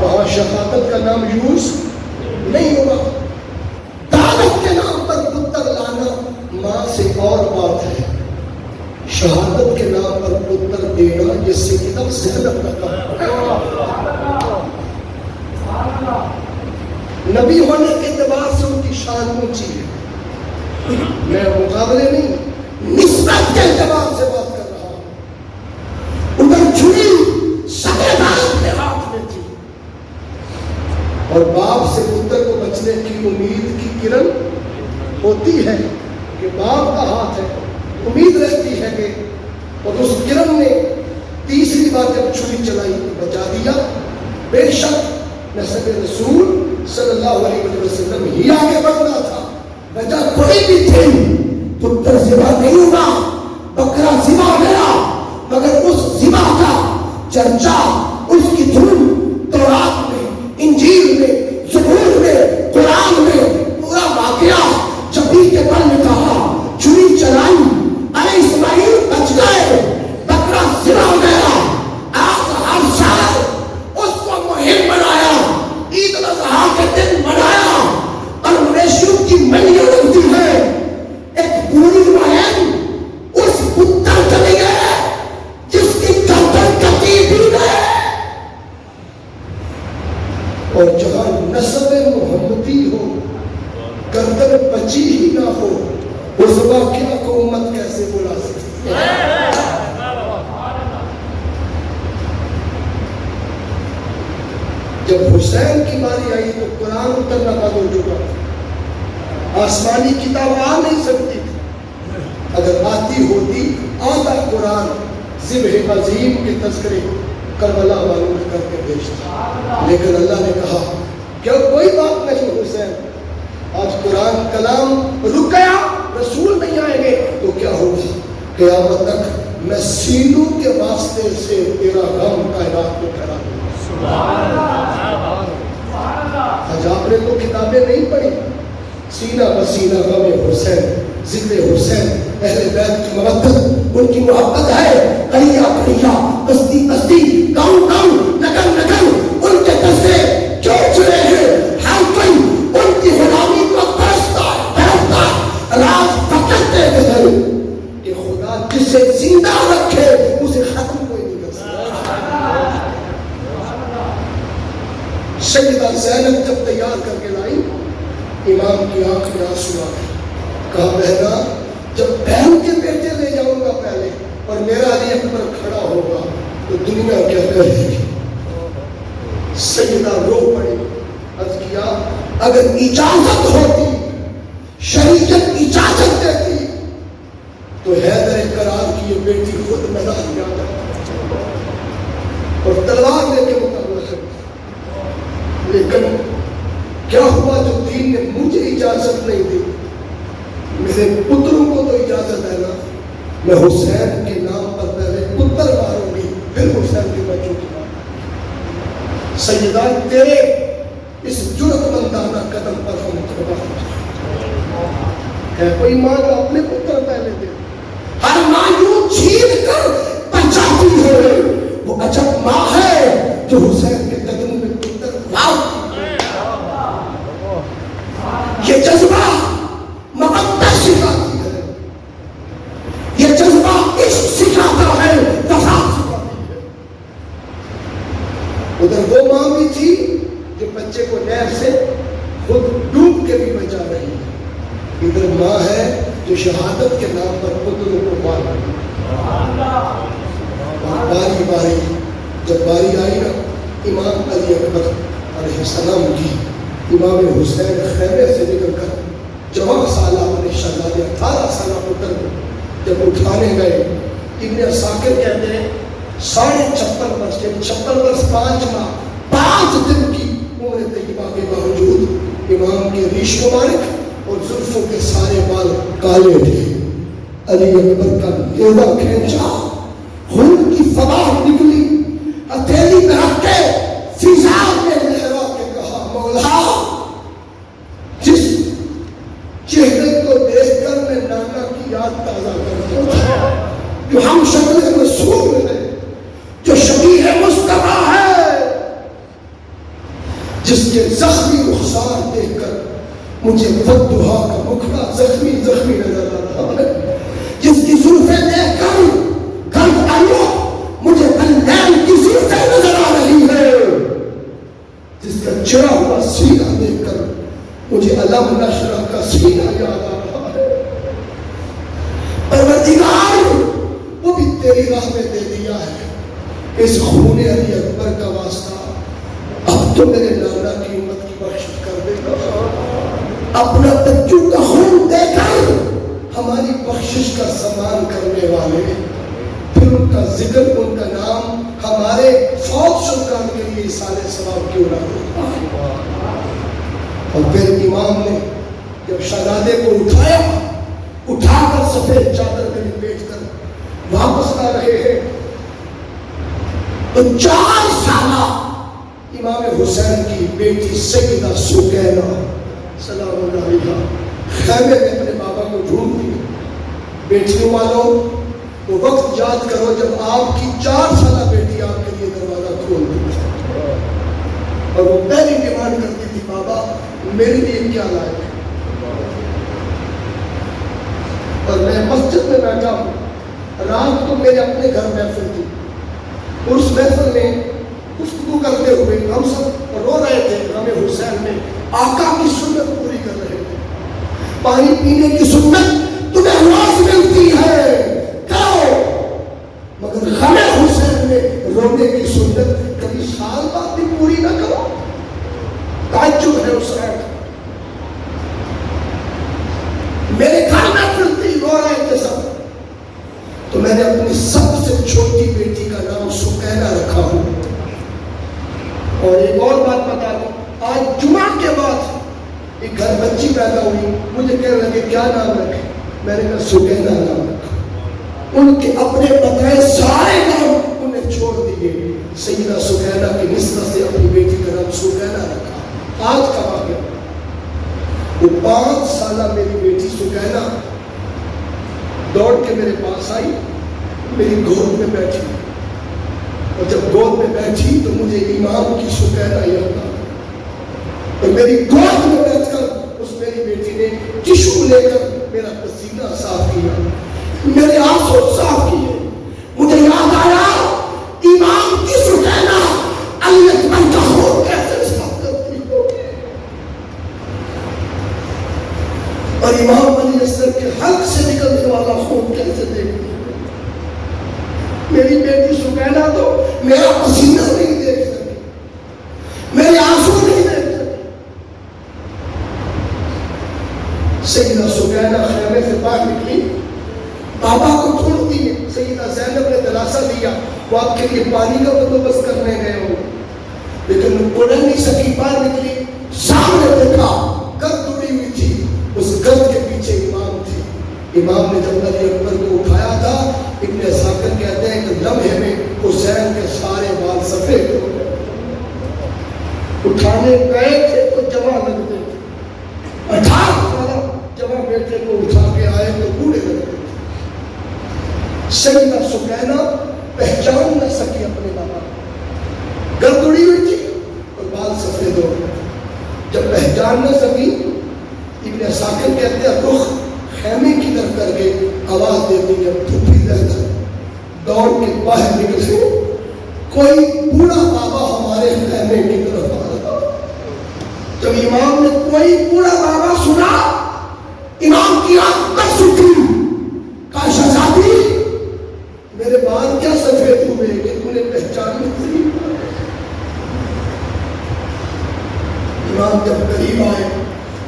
وہاں شہادت کا نام یوز نہیں ہوگا، دعوت کے نام پر پتر لانا ماں سے اور بات ہے، شہادت کے نام پر پتر دینا یہ سیدہ زینب کا کام ہے۔ نبی ہونے کے اعتبار سے ان کی شان اونچی ہے، میں مقابلے نہیں نسبت کے اعتبار سے بات کر رہا ہوں۔ ادھر چھری سگے باپ کے ہاتھ میں تھی، اور باپ سے پتر کو بچنے کی امید کی کرن ہوتی ہے کہ باپ کا ہاتھ ہے، امید رہتی ہے کہ، اور اس کرن نے تیسری بار جب چھری چلائی تو بچا دیا۔ بے شک نسب رسول صلی اللہ علیہ وسلم ہی آگے بڑھنا تھا. وجہ کوئی بھی تھی، پتر ذبح نہیں ہوا، بکرا ذبح گیا، مگر اس ذبح کا چرچا، اس کی دھن تورات میں، انجیل میں، زبور میں، قرآن میں پورا واقعہ. جبھی کے بل نے کہا چھری چلائی، ارے اسماعیل بچ گئے، بکرا ذبح ہو گیا. آپ ہر سال اس کو مہم بنایا، عید الاضحیٰ کے دن بنایا، اور مویشیوں کی منڈیاں لگتی ہے. ایک پوری مہم اس پتر چلی گئے جس کی گردن کٹی بھی گئے. اور جہاں نسب محمدی ہو، گردن بچی ہی نہ ہو، اس واقعہ کو امت کیسے بلا سکتی ہے؟ جب حسین کی باری آئی تو قرآن اترنا بند ہو چکا تھا، آسمانی کتاب آ نہیں سکتی تھی. اگر آتی ہوتی آدھا قرآن ذبح عظیم کے تذکرے کربلا والوں نے کر کے بھیجتا. لیکن اللہ نے کہا کیا کوئی بات نہیں حسین، آج قرآن کلام رک گیا، رسول نہیں آئیں گے تو کیا ہوگا؟ قیامت تک میں سینوں کے واسطے سے تیرا غم کائنات کو ٹھہرا دوں. آج آپ نے تو کتابیں نہیں پڑھی، سینہ بسینہ غم حسین، ذکر حسین، اہل بیت کی مودت، ان کی محبت ہے. قریہ قریہ، بستی بستی، گاؤں گاؤں، نگر نگر، ان کے تذکرے کیوں چڑے ہیں؟ ہر کوئی ان کی غلامی کو ترستا ہے. راز پکڑتے ہیں کہ خدا جسے زندہ رکھے اسے ختم کوئی نہیں کر سکتا. سیدہ زینب جب تیار کر کے لائی، امام کی آنکھ میں آنسو آ گئے. کہا بہنا جب بہن کے بیٹے لے جاؤں گا پہلے اور میرا علی اکبر کھڑا ہوگا تو دنیا کیا کہے گی؟ سیدہ رو پڑی. عرض کیا اگر اجازت ہوتی، شریعت اجازت دیتی تو حیدر کرار کی یہ بیٹی خود میدان میں آ جاتی اور تلوار لے کے مقابلہ کرتی. لیکن کیا ہوا جو دین نے مجھے اجازت نہیں دی، میرے پتروں کو تو اجازت ہے نا، میں حسین کے نام پر پہلے پتر ماروں گی پھر حسین کے بچوں کی ماروں. سیدہ تیرے اس جرأت مندانہ قدم پر ہم قربان ہے. کوئی ماں جو اپنے پتر پہلے دے، ہر ماں یوں چھین کر بچاتی ہے، وہ عجب ماں ہے جو حسین کے قدم میں پتر لاتی. یہ جذبہ محبت سکھاتی ہے، یہ جذبہ عشق سکھاتا ہے، وفا سکھاتی ہے. ادھر وہ ماں بھی تھی جو بچے کو نہر سے خود ڈوب کے بھی بچا رہی ہے، ادھر ماں ہے جو شہادت کے نام پر پتروں کو مار رہی ہے. اور باری باری جب باری آئی نا امام علی اکبر علیہ السلام کی، امام حسین خیمے سے نکل کر جوان سالہ اپنے شہزادے 18 سالہ پتر کو جب اٹھانے گئے، ابن عساکر کہتے ہیں 56.5 برس، 56 برس 5 ماہ 5 دن کی عمر طیبہ کے باوجود امام کے ریش مبارک اور زلفوں کے سارے بال کالے تھے. علی اکبر کا نیزہ کھینچا، خون کی فوار نکلی، ہتھیلی میں رکھ کے فضا میں لہرا کے کہا مولا جس چہرے کو دیکھ کر میں نانا کی یاد تازہ کرتا ہوں، جو ہم شکل رسول ہے، جو شبیہ مصطفیٰ ہے، جس کے زخمی رخسار دیکھ کر مجھے بددعا کا مکھڑا زخمی زخمی نظر آ رہا ہے، جس کی زلفیں دیکھ کر گرد آلو مجھے اللیل کی زلفیں نظر آ رہی ہے، جس کا چڑھا ہوا سینہ دیکھ کر مجھے علم نشرہ کا سینہ یاد آ رہا ہے. پروردگار وہ بھی تیری راہ میں دے دیا ہے، اس خون علی اکبر کا واسطہ اب تو میرے نانا کی امت کی بخشش کر دے گا. اپنا بچوں کا خون دے کر ہماری بخشش کا سامان کرنے والے، پھر ان کا ذکر، ان کا نام ہمارے فوت شدگان کے لیے لیے سارے ثواب کیوں نہ ہو. اور پھر امام نے جب شہزادے کو اٹھا کر سفید چادر میں لپیٹ کر واپس لا رہے ہیں تو 4 سالہ امام حسین کی بیٹی سیدہ سکینہ سلام اللہ علیہا خیمے میں اپنے بابا کو ڈھونڈ دیا. بیٹیوں والوں وہ وقت یاد کرو جب آپ کی 4 سالہ بیٹی آپ کے لیے دروازہ کھول دی اور وہ پہلی ڈیمانڈ کرتی تھی بابا میرے لیے کیا لائے. اور میں مسجد میں بیٹھا ہوں, رات کو میرے اپنے گھر محفل تھی. اس محفل میں گفتگو کرتے ہوئے ہم سب رو رہے تھے. امام حسین میں آقا کی سنت پوری کر رہے تھے. پانی پینے کی سنت تمہیں روز ملتی ہے کرو, مگر غم حسین میں رونے کی سنت کبھی سال بعد بھی پوری نہ کرو. تعجب ہے اس رات. میرے گھر میں پھرتی رو رہے تھے سب, تو میں نے اپنی سب سے چھوٹی بیٹی کا نام سکینہ رکھا ہوں. اور ایک اور بات بتا دوں, آج جمعہ کے بعد ایک گھر بچی پیدا ہوئی, مجھے کہنے لگے کیا نام رکھے, میں نے کہا سکینہ نام رکھا. ان کے اپنے بتائے سارے نام انہیں چھوڑ دیے, سیدہ سکینہ کی نسبت سے اپنی بیٹی کا نام سکینہ رکھا. آج کا واقعہ, وہ 5 سالہ میری بیٹی سکینہ دوڑ کے میرے پاس آئی, میری گود میں بیٹھی, اور جب گود میں بیٹھی تو مجھے امام کی سکینہ یاد آئی. اور میری گود میں بیٹھ کر اس میری بیٹی نے ٹشو لے کر میرا پسینہ صاف کیا, میرے آنسو صاف کیے. مجھے یاد آیا امام کی سکینہ علی اکبر کا خون کیسے صاف کرتی ہو, اور امام علی اصغر کے حلق سے نکلنے والا خون کیسے دیکھتی ہو. میری بیٹی سکینہ تو میرا پسینہ نہیں دیکھ سکی, میرے آنسو نہیں دیکھ سکی. سیدہ سکینہ خیمے سے باہر نکلی, بابا کو ڈھونڈتی ہے. سیدہ زینب نے دلاسا دیا وہ آپ کے لیے پانی کا بندوبست کرنے گئے ہوں, لیکن وہ رہ نہیں سکی. باہر نکلی, سامنے دیکھا گرد اڑی ہوئی تھی, اس گرد کے پیچھے امام تھے. امام نے جب علی اکبر کو اٹھایا تھا, ابن اسحاق کہتے ہیں کہ لمحے میں حسین کے سارے بال سفید ہو گئے. اٹھانے گئے تھے تو جمع لگتے تھے, 18 سالہ جمع بیٹے کو اٹھا کے آئے تو بوڑھے لگتے تھے. سیدہ سکینہ پہچان نہ سکی اپنے بابا, گرد اڑی ہوئی تھی اور بال سفید ہو گئے. جب پہچان نہ سکی, ابن اسحاق کہتے ہیں رخ خیمے کی طرف کر کے آواز دیتی, جب دھوپی لہر دوڑ کے باہر نکلے, کوئی بوڑھا بابا ہمارے خیمے کی طرف آ رہا. جب امام نے کوئی بوڑھا بابا سنا, امام کی آنکھ تک سکی, کہا شہزادی میرے بال کیا سفید ہوئے کہ انہیں پہچان نہیں. امام جب قریب آئے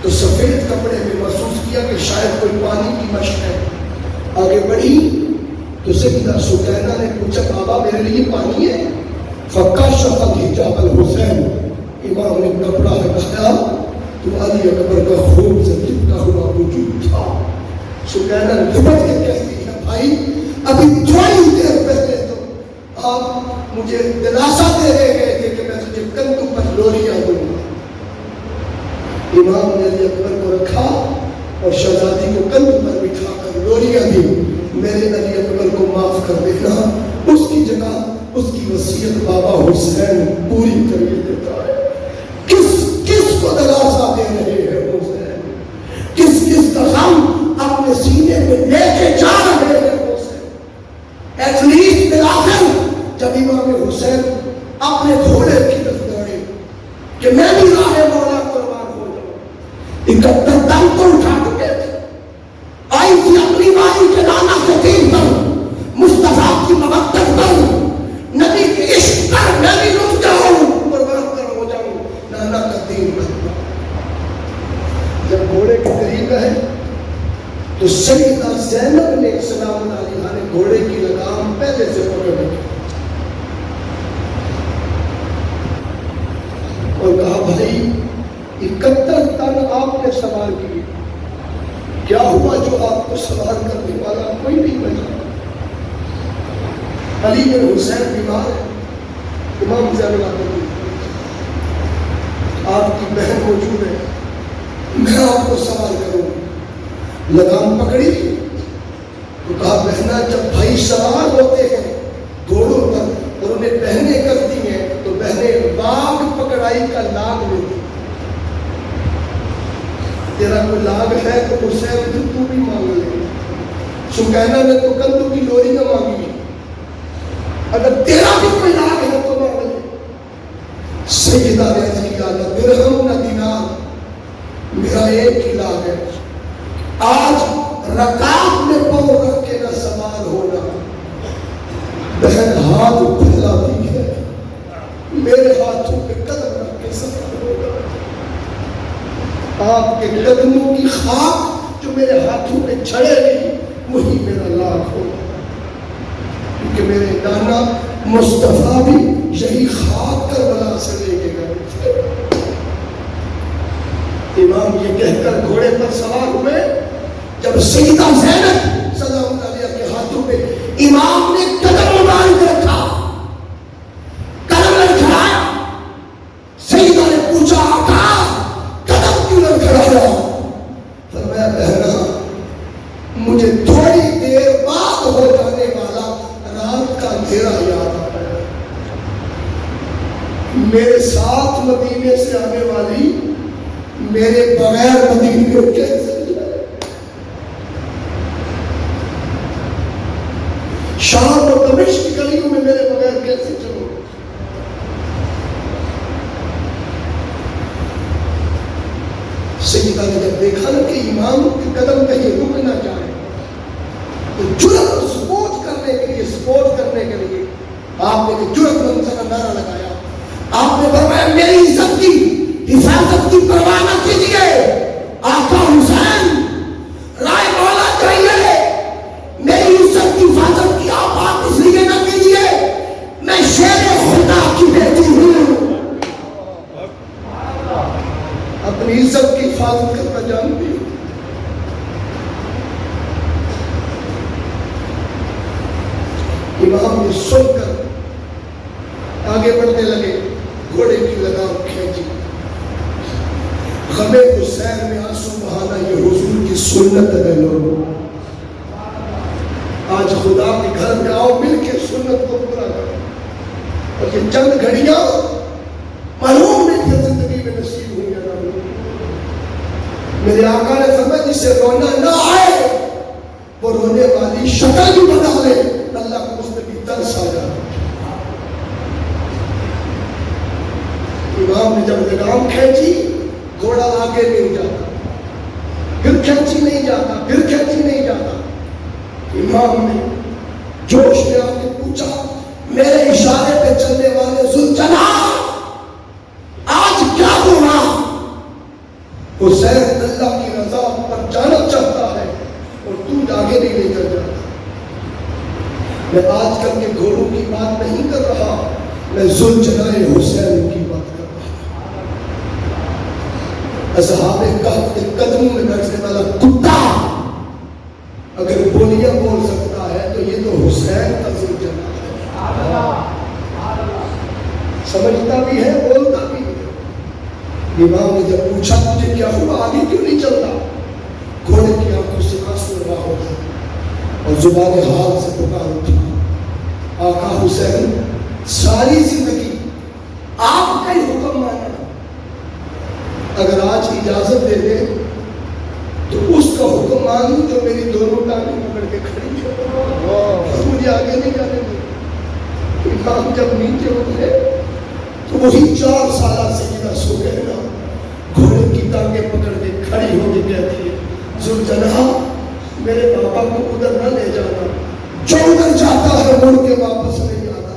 تو سفید کپڑے میں محسوس کیا کہ شاید کوئی پانی کی مشق ہے. آگے بڑھی تو سیدہ سکینہ نے پوچھا بابا میرے لیے پانی ہے. فکشف حجاب الحسین, امام نے کپڑا ہٹایا تو علی اکبر کا خون سے لپٹا ہوا وجود تھا. سکینہ لپٹ کے کہتی ہے بھائی ابھی تھوڑی دیر پہلے تو آپ مجھے دلاسا دے گئے تھے کہ میں تجھے کندھوں پر لوریاں دوں گا. امام نے علی اکبر کو رکھا اور شہزادی کو کندھوں پر بٹھا کر لوریاں دی. میرے علی اکبر کو معاف کر دینا, اس کی جگہ اس کی وصیت بابا حسین پوری کر کے دیتا ہے. کس کو دلاسا دے رہے ہیں حسین, کس کا غم اپنے سینے میں لے کے جا رہے ہیں حسین. ایٹ لیسٹ بالآخر جب امام حسین اپنے گھوڑے کی طرف دوڑے کہ میں بھی راہ مولا قربان ہو جاؤں, 71 دم تو اٹھا چکے تھے. آئی تھی اپنی مائی کے نانا کے دین پر, مصطفیٰ کی مبتت پر, نبی کے عشق پر میں بھی رک جاؤں, قربان کر ہو جاؤں, نانا کا دین پر. جب گھوڑے کے قریب ہے تو سیدہ زینب نے سلام اللہ علیہا نے گھوڑے کی لگام پہلے سے پکڑ لی. 71 تن آپ نے سوار کیے، کیا ہوا جو آپ کو سوار کرنے والا کوئی نہیں بچا؟ علی بن حسین بیمار ہے، امام زین العابدین، آپ کی بہن موجود ہے، میں آپ کو سوال کروں، لگام پکڑی تو کہا بہنا جب بھائی سوار ہوتے ہیں گھوڑوں پر اور انہیں بہنیں کرتی ہیں تو بہنیں لاگ پکڑائی کا لاگ لیتی، تیرا کوئی لاگ ہے تو حسین تو بھی مانگ لے، سکینہ نے تو کندو کی لوری نہ مانگی، اگر تیرا بھی کوئی لاگ ہے تو مانگ لے۔ سیدہ نے عرض کیا نہ درہم نہ دینار، میرا ایک ہی لاگ ہے، آج رکاب میں پاؤں رکھ کے نہ سوار ہونا۔ بہن ہاتھ پھیلاتی ہے، میرے ہاتھوں پہ قدم رکھ کے سوار ہوگا، آپ کے قدموں کی خاک جو میرے ہاتھوں پہ چھڑے گی وہی میرا لاگ ہوگا، کیونکہ میرے نانا مصطفیٰ بھی یہی خاک کربلا سے لے کے گئے۔ امام یہ کہہ کر گھوڑے پر سوار ہوئے، جب سیدہ زینب سلام اللہ علیہ کے ہاتھوں پہ امام نے قدم ابال کے رکھا، قدم لڑکھڑایا، سیدہ نے پوچھا آقا قدم کیوں لڑکھڑایا؟ فرمایا بہنا مجھے تھوڑی دیر بعد ہو جانے والا رات کا اندھیرا یاد آ رہا ہے، میرے ساتھ مدینے سے آنے والی میرے بغیر مدینے کیسے جائے؟ شام اور دمشق کی گلیوں میں میرے بغیر کیسے چلو؟ سیدہ نے جب دیکھا نا کہ امام کے قدم کہیں رک نہ جائے تو جرأت اور سپورٹ کرنے کے لیے آپ نے جرأت مند کا نعرہ لگایا، آپ نے فرمایا میری عزت کی حفاظت کی پرواہ نہ کیجیے، آقا حسین رائے مولا چاہیے، میری عزت کی حفاظت کی آپ اس لیے نہ کیجیے، میں شیر خدا کی بیٹی ہوں، اپنی عزت کی حفاظت کرنا جانتی ہوں۔ امام نے سن کر آگے بڑھنے لگے، گھوڑے کی لگام کھینچی، غم حسین میں آنسو بہانا یہ حضور کی سنت ہے لوگوں، آج خدا کے گھر میں آؤ مل کے سنت کو پورا کرو، اور یہ چند گھڑیاں معلوم نہیں کہ زندگی میں نصیب ہوئی یا نہ ہوئی۔ میرے آقا نے فرمایا جسے رونا نہ آئے وہ رونے والی شکل بھی بنا لے، اللہ کو اس میں بھی ترس آ جائے۔ امام نے جب لگام کھینچی گھوڑا آگے نہیں جاتا، پھر کھینچی نہیں جاتا، پھر کھینچی نہیں جاتا، امام نے جوش میں آ کے پوچھا میرے اشارے پہ چلنے والے ذوالجلال آج کیا ہوا؟ حسین اللہ کی رضا پر جانا چاہتا ہے اور تو آگے نہیں لے کر جاتا۔ میں آج کل کے گھوڑوں کی بات نہیں کر رہا، میں ذوالجلال حسین کی بات کر رہا ہوں۔ اصحاب کہف کے قدموں میں بیٹھنے والا کتا اگر بولیاں بول سکتا ہے تو یہ تو حسین کا ذوالجلال ہے، سمجھتا بھی ہے بولتا بھی ہے۔ امام نے جب پوچھا مجھے کیا ہوا آگے کیوں نہیں چلتا؟ گھوڑے کی آنکھوں سے آنسو رہا ہوگا اور زبان حال سے پکار اٹھا آقا حسین ساری زندگی آپ کا ہی حکم مانا، اگر آج اجازت دے دے تو اس کا حکم مانوں جو میری دونوں ٹانگیں پکڑ کے کھڑی ہے، مجھے آگے نہیں جانے دے۔ امام جب نیچے اترے تو وہی 4 سالہ سیدہ سہیلہ گھوڑے کی ٹانگیں پکڑ کے کھڑی ہو کے کہتی ہے ذوالجلال میرے بابا کو ادھر نہ لے جانا، جو ادھر جاتا ہے مڑ کے واپس نہیں آتا،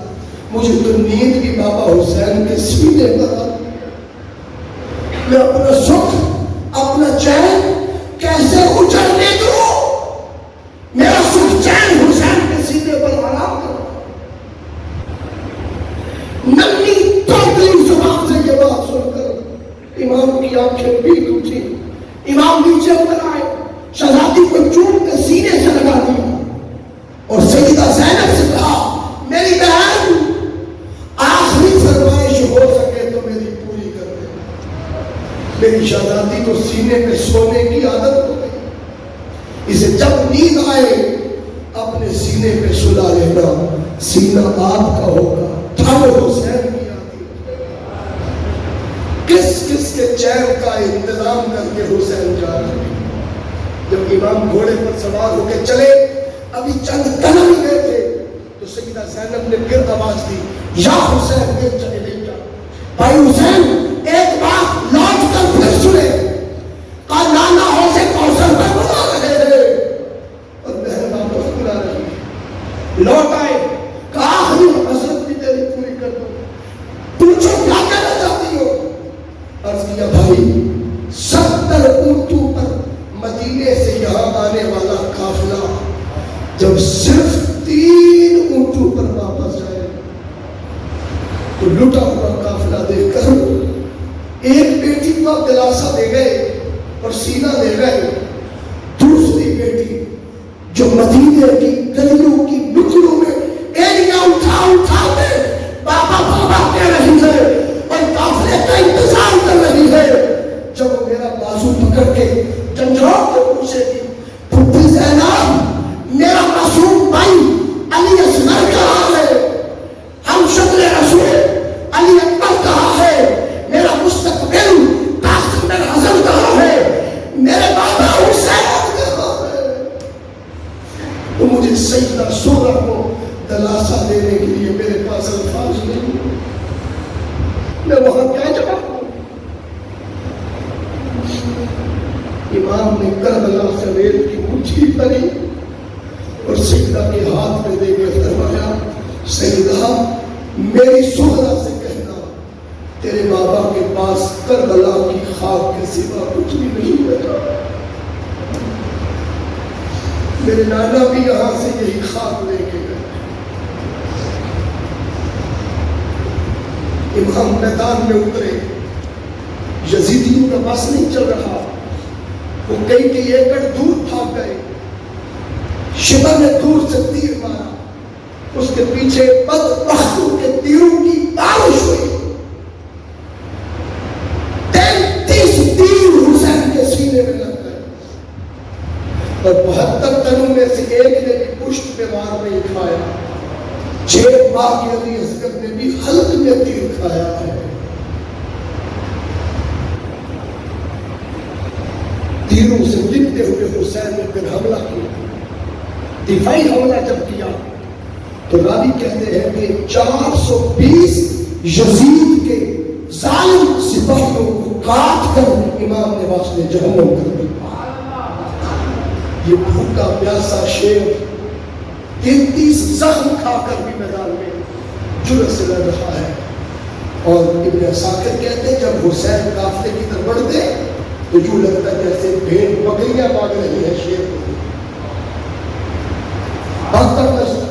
مجھے تو نیند بھی بابا حسین کے سینے پر آتی ہے، میں اپنا سکھ اپنا چین کیسے اجڑنے دوں؟ میرا سکھ چین حسین کے سینے پر آرام کرو۔ ننھی توتلی زبان سے یہ بات سن کر امام امام کی آنکھیں بھی اٹھی، امام نیچے اتر آئے، شہزادی کو چوم کے سینے سے لگا دیا اور سیدہ زینب سے کہا میری بہن آخری فرمائش ہو سکے تو میری پوری کر دے۔ میری شہزادی کو سینے پہ سونے کی عادت ہو گئی، اسے جب نیند آئے اپنے سینے پہ سلا لینا، سینہ آپ کا ہوگا، ٹھنڈ حسین کی آتی ہے۔ کس کس کے چین کا انتظام کر کے حسین جا رہے ہیں۔ جب امام گھوڑے پر سوار ہو کے چلے، ابھی چند قدم گئے تھے تو سیدہ زینب نے پھر آواز دی یا حسین دیر چلے نہیں جا۔ بھائی حسین ایک بات لوٹ کر پھر سنے، کہا نانا حوض کوثر پر بلا رہے ہیں اور بہن واپس بلا رہی ہے۔ لوٹ آئے، کہا آخری حسرت بھی تیری پوری کر دو، پوچھو کیا کہنا چاہتی ہو؟ عرض کیا بھائی 70 اونٹوں پر مدینے سے یہاں آنے والا قافلہ جب صرف 3 اونٹوں پر واپس جائے تو لٹا ہوا قافلہ دیکھ کر ایک بیٹی کو آپ دلاسا دے گئے اور سینہ دے گئے، دوسری بیٹی جو مدینے کی گلیوں کی نکلوں میں ایڑیاں اٹھا اٹھا کے بابا بابا کہہ رہی ہے اور قافلے کا انتظار کر رہی ہے، جب وہ میرا بازو پکڑ کے جنجھوڑ کے پوچھے گی پھپھی زینب میرا معصوم بھائی علی اصغر کہاں ہے، ہم شکل رسول علی اکبر کہاں ہے، میرا مستقبل قاسم بن حسن کہاں ہے، میرے بابا حسین کہاں ہے؟ تو مجھے سیدہ سورہ کو دلاسا دینے کے لیے میرے پاس الفاظ نہیں، میں وہاں کیا جواب دوں؟ امام نے کربلا سے ریت کی مٹھی بنی اور سیدہ کے ہاتھ میں دے کے فرمایا سیدہ میری سہرا سے کہنا تیرے بابا کے پاس کربلا کی خاک کے سوا کچھ بھی نہیں بچا، میرے نانا بھی یہاں سے یہی خاک لے کے گئے۔ امام میدان میں اترے، یزیدیوں کا بس نہیں چل رہا، وہ کئی ایکڑ دور بھاگ گئے، شبہ نے دور سے تیر مارا، اس کے پیچھے بدبختوں کے تیروں کی بارش ہوئی، 33 تیر حسین کے سینے میں لگ گئے اور 72 تنوں میں سے ایک نے بھی پشت پہ وار نہیں کھایا، 6 باغ علی اصغر نے بھی حلق میں تیر کھایا ہے۔ تیروں سے لپٹے ہوئے حسین نے پھر حملہ کیا، دفاعی حملہ جب کیا تو راوی کہتے ہیں کہ 420 یزید کے ظالم سپاہیوں کو کاٹ کر امام نے واسطے جہنم کر دیا۔ یہ بھوکا پیاسا شیر 33 زخم کھا کر بھی میدان میں جرأت سے لڑ رہا ہے، اور ابن عساکر کہتے ہیں جب حسین قافلے کی طرف بڑھتے تو یوں لگتا ہے جیسے بھیڑ بکریاں بھاگ رہی ہے شیر کو، بھاگتا نظر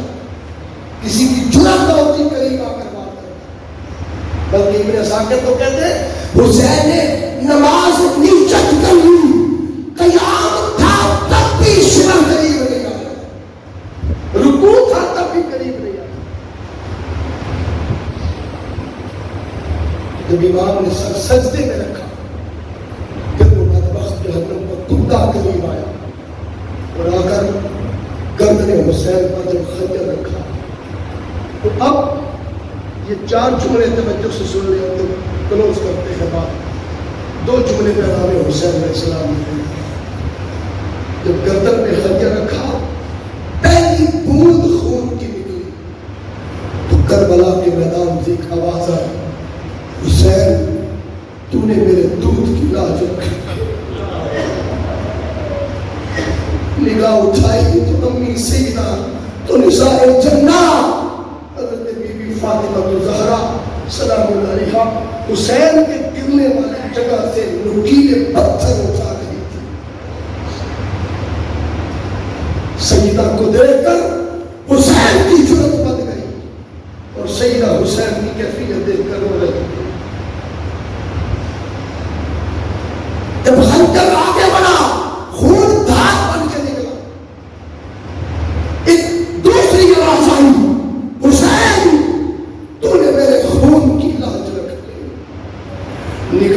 کسی کی جرأت نہ ہوتی قریب آ کر بات کرتا، بلکہ ابن عساکر تو کہتے ہیں حسین نے نماز نیچت کر لی، قیام تھا تب بھی شمع قریب نہیں آیا، رکوع تھا تب بھی قریب نہیں آیا۔ جب امام نے سر سجدے میں رکھا پھر وہ بدبخت جہنم کا کتا قریب آیا اور آ کر گردن حسین پر جب خنجر رکھا تو اب یہ 4 جملے توجہ سے سن لیں اور کلوز کرتے ہیں بات۔ 2 جملے میں امام حسین علیہ السلام نے جب گردن میں خنجر رکھا پہلی بوند خون کی نکلی تو کربلا کے میدان سے ایک آواز آئی حسین تو نے میرے دودھ کی لاج رکھی۔ نگاہ اٹھائی تو امی سیدہ تو نساء جنہ حضرت بی بی فاطمہ الزہرا سلام اللہ علیہا حسین کے گرنے والی جگہ سے نوکیلے پتھر اٹھا رہی تھی۔ سیدہ کو دیکھ کر حسین کی جرأت بڑھ گئی اور سیدہ حسین کی کیفیت دیکھ کر رو رہی تھی۔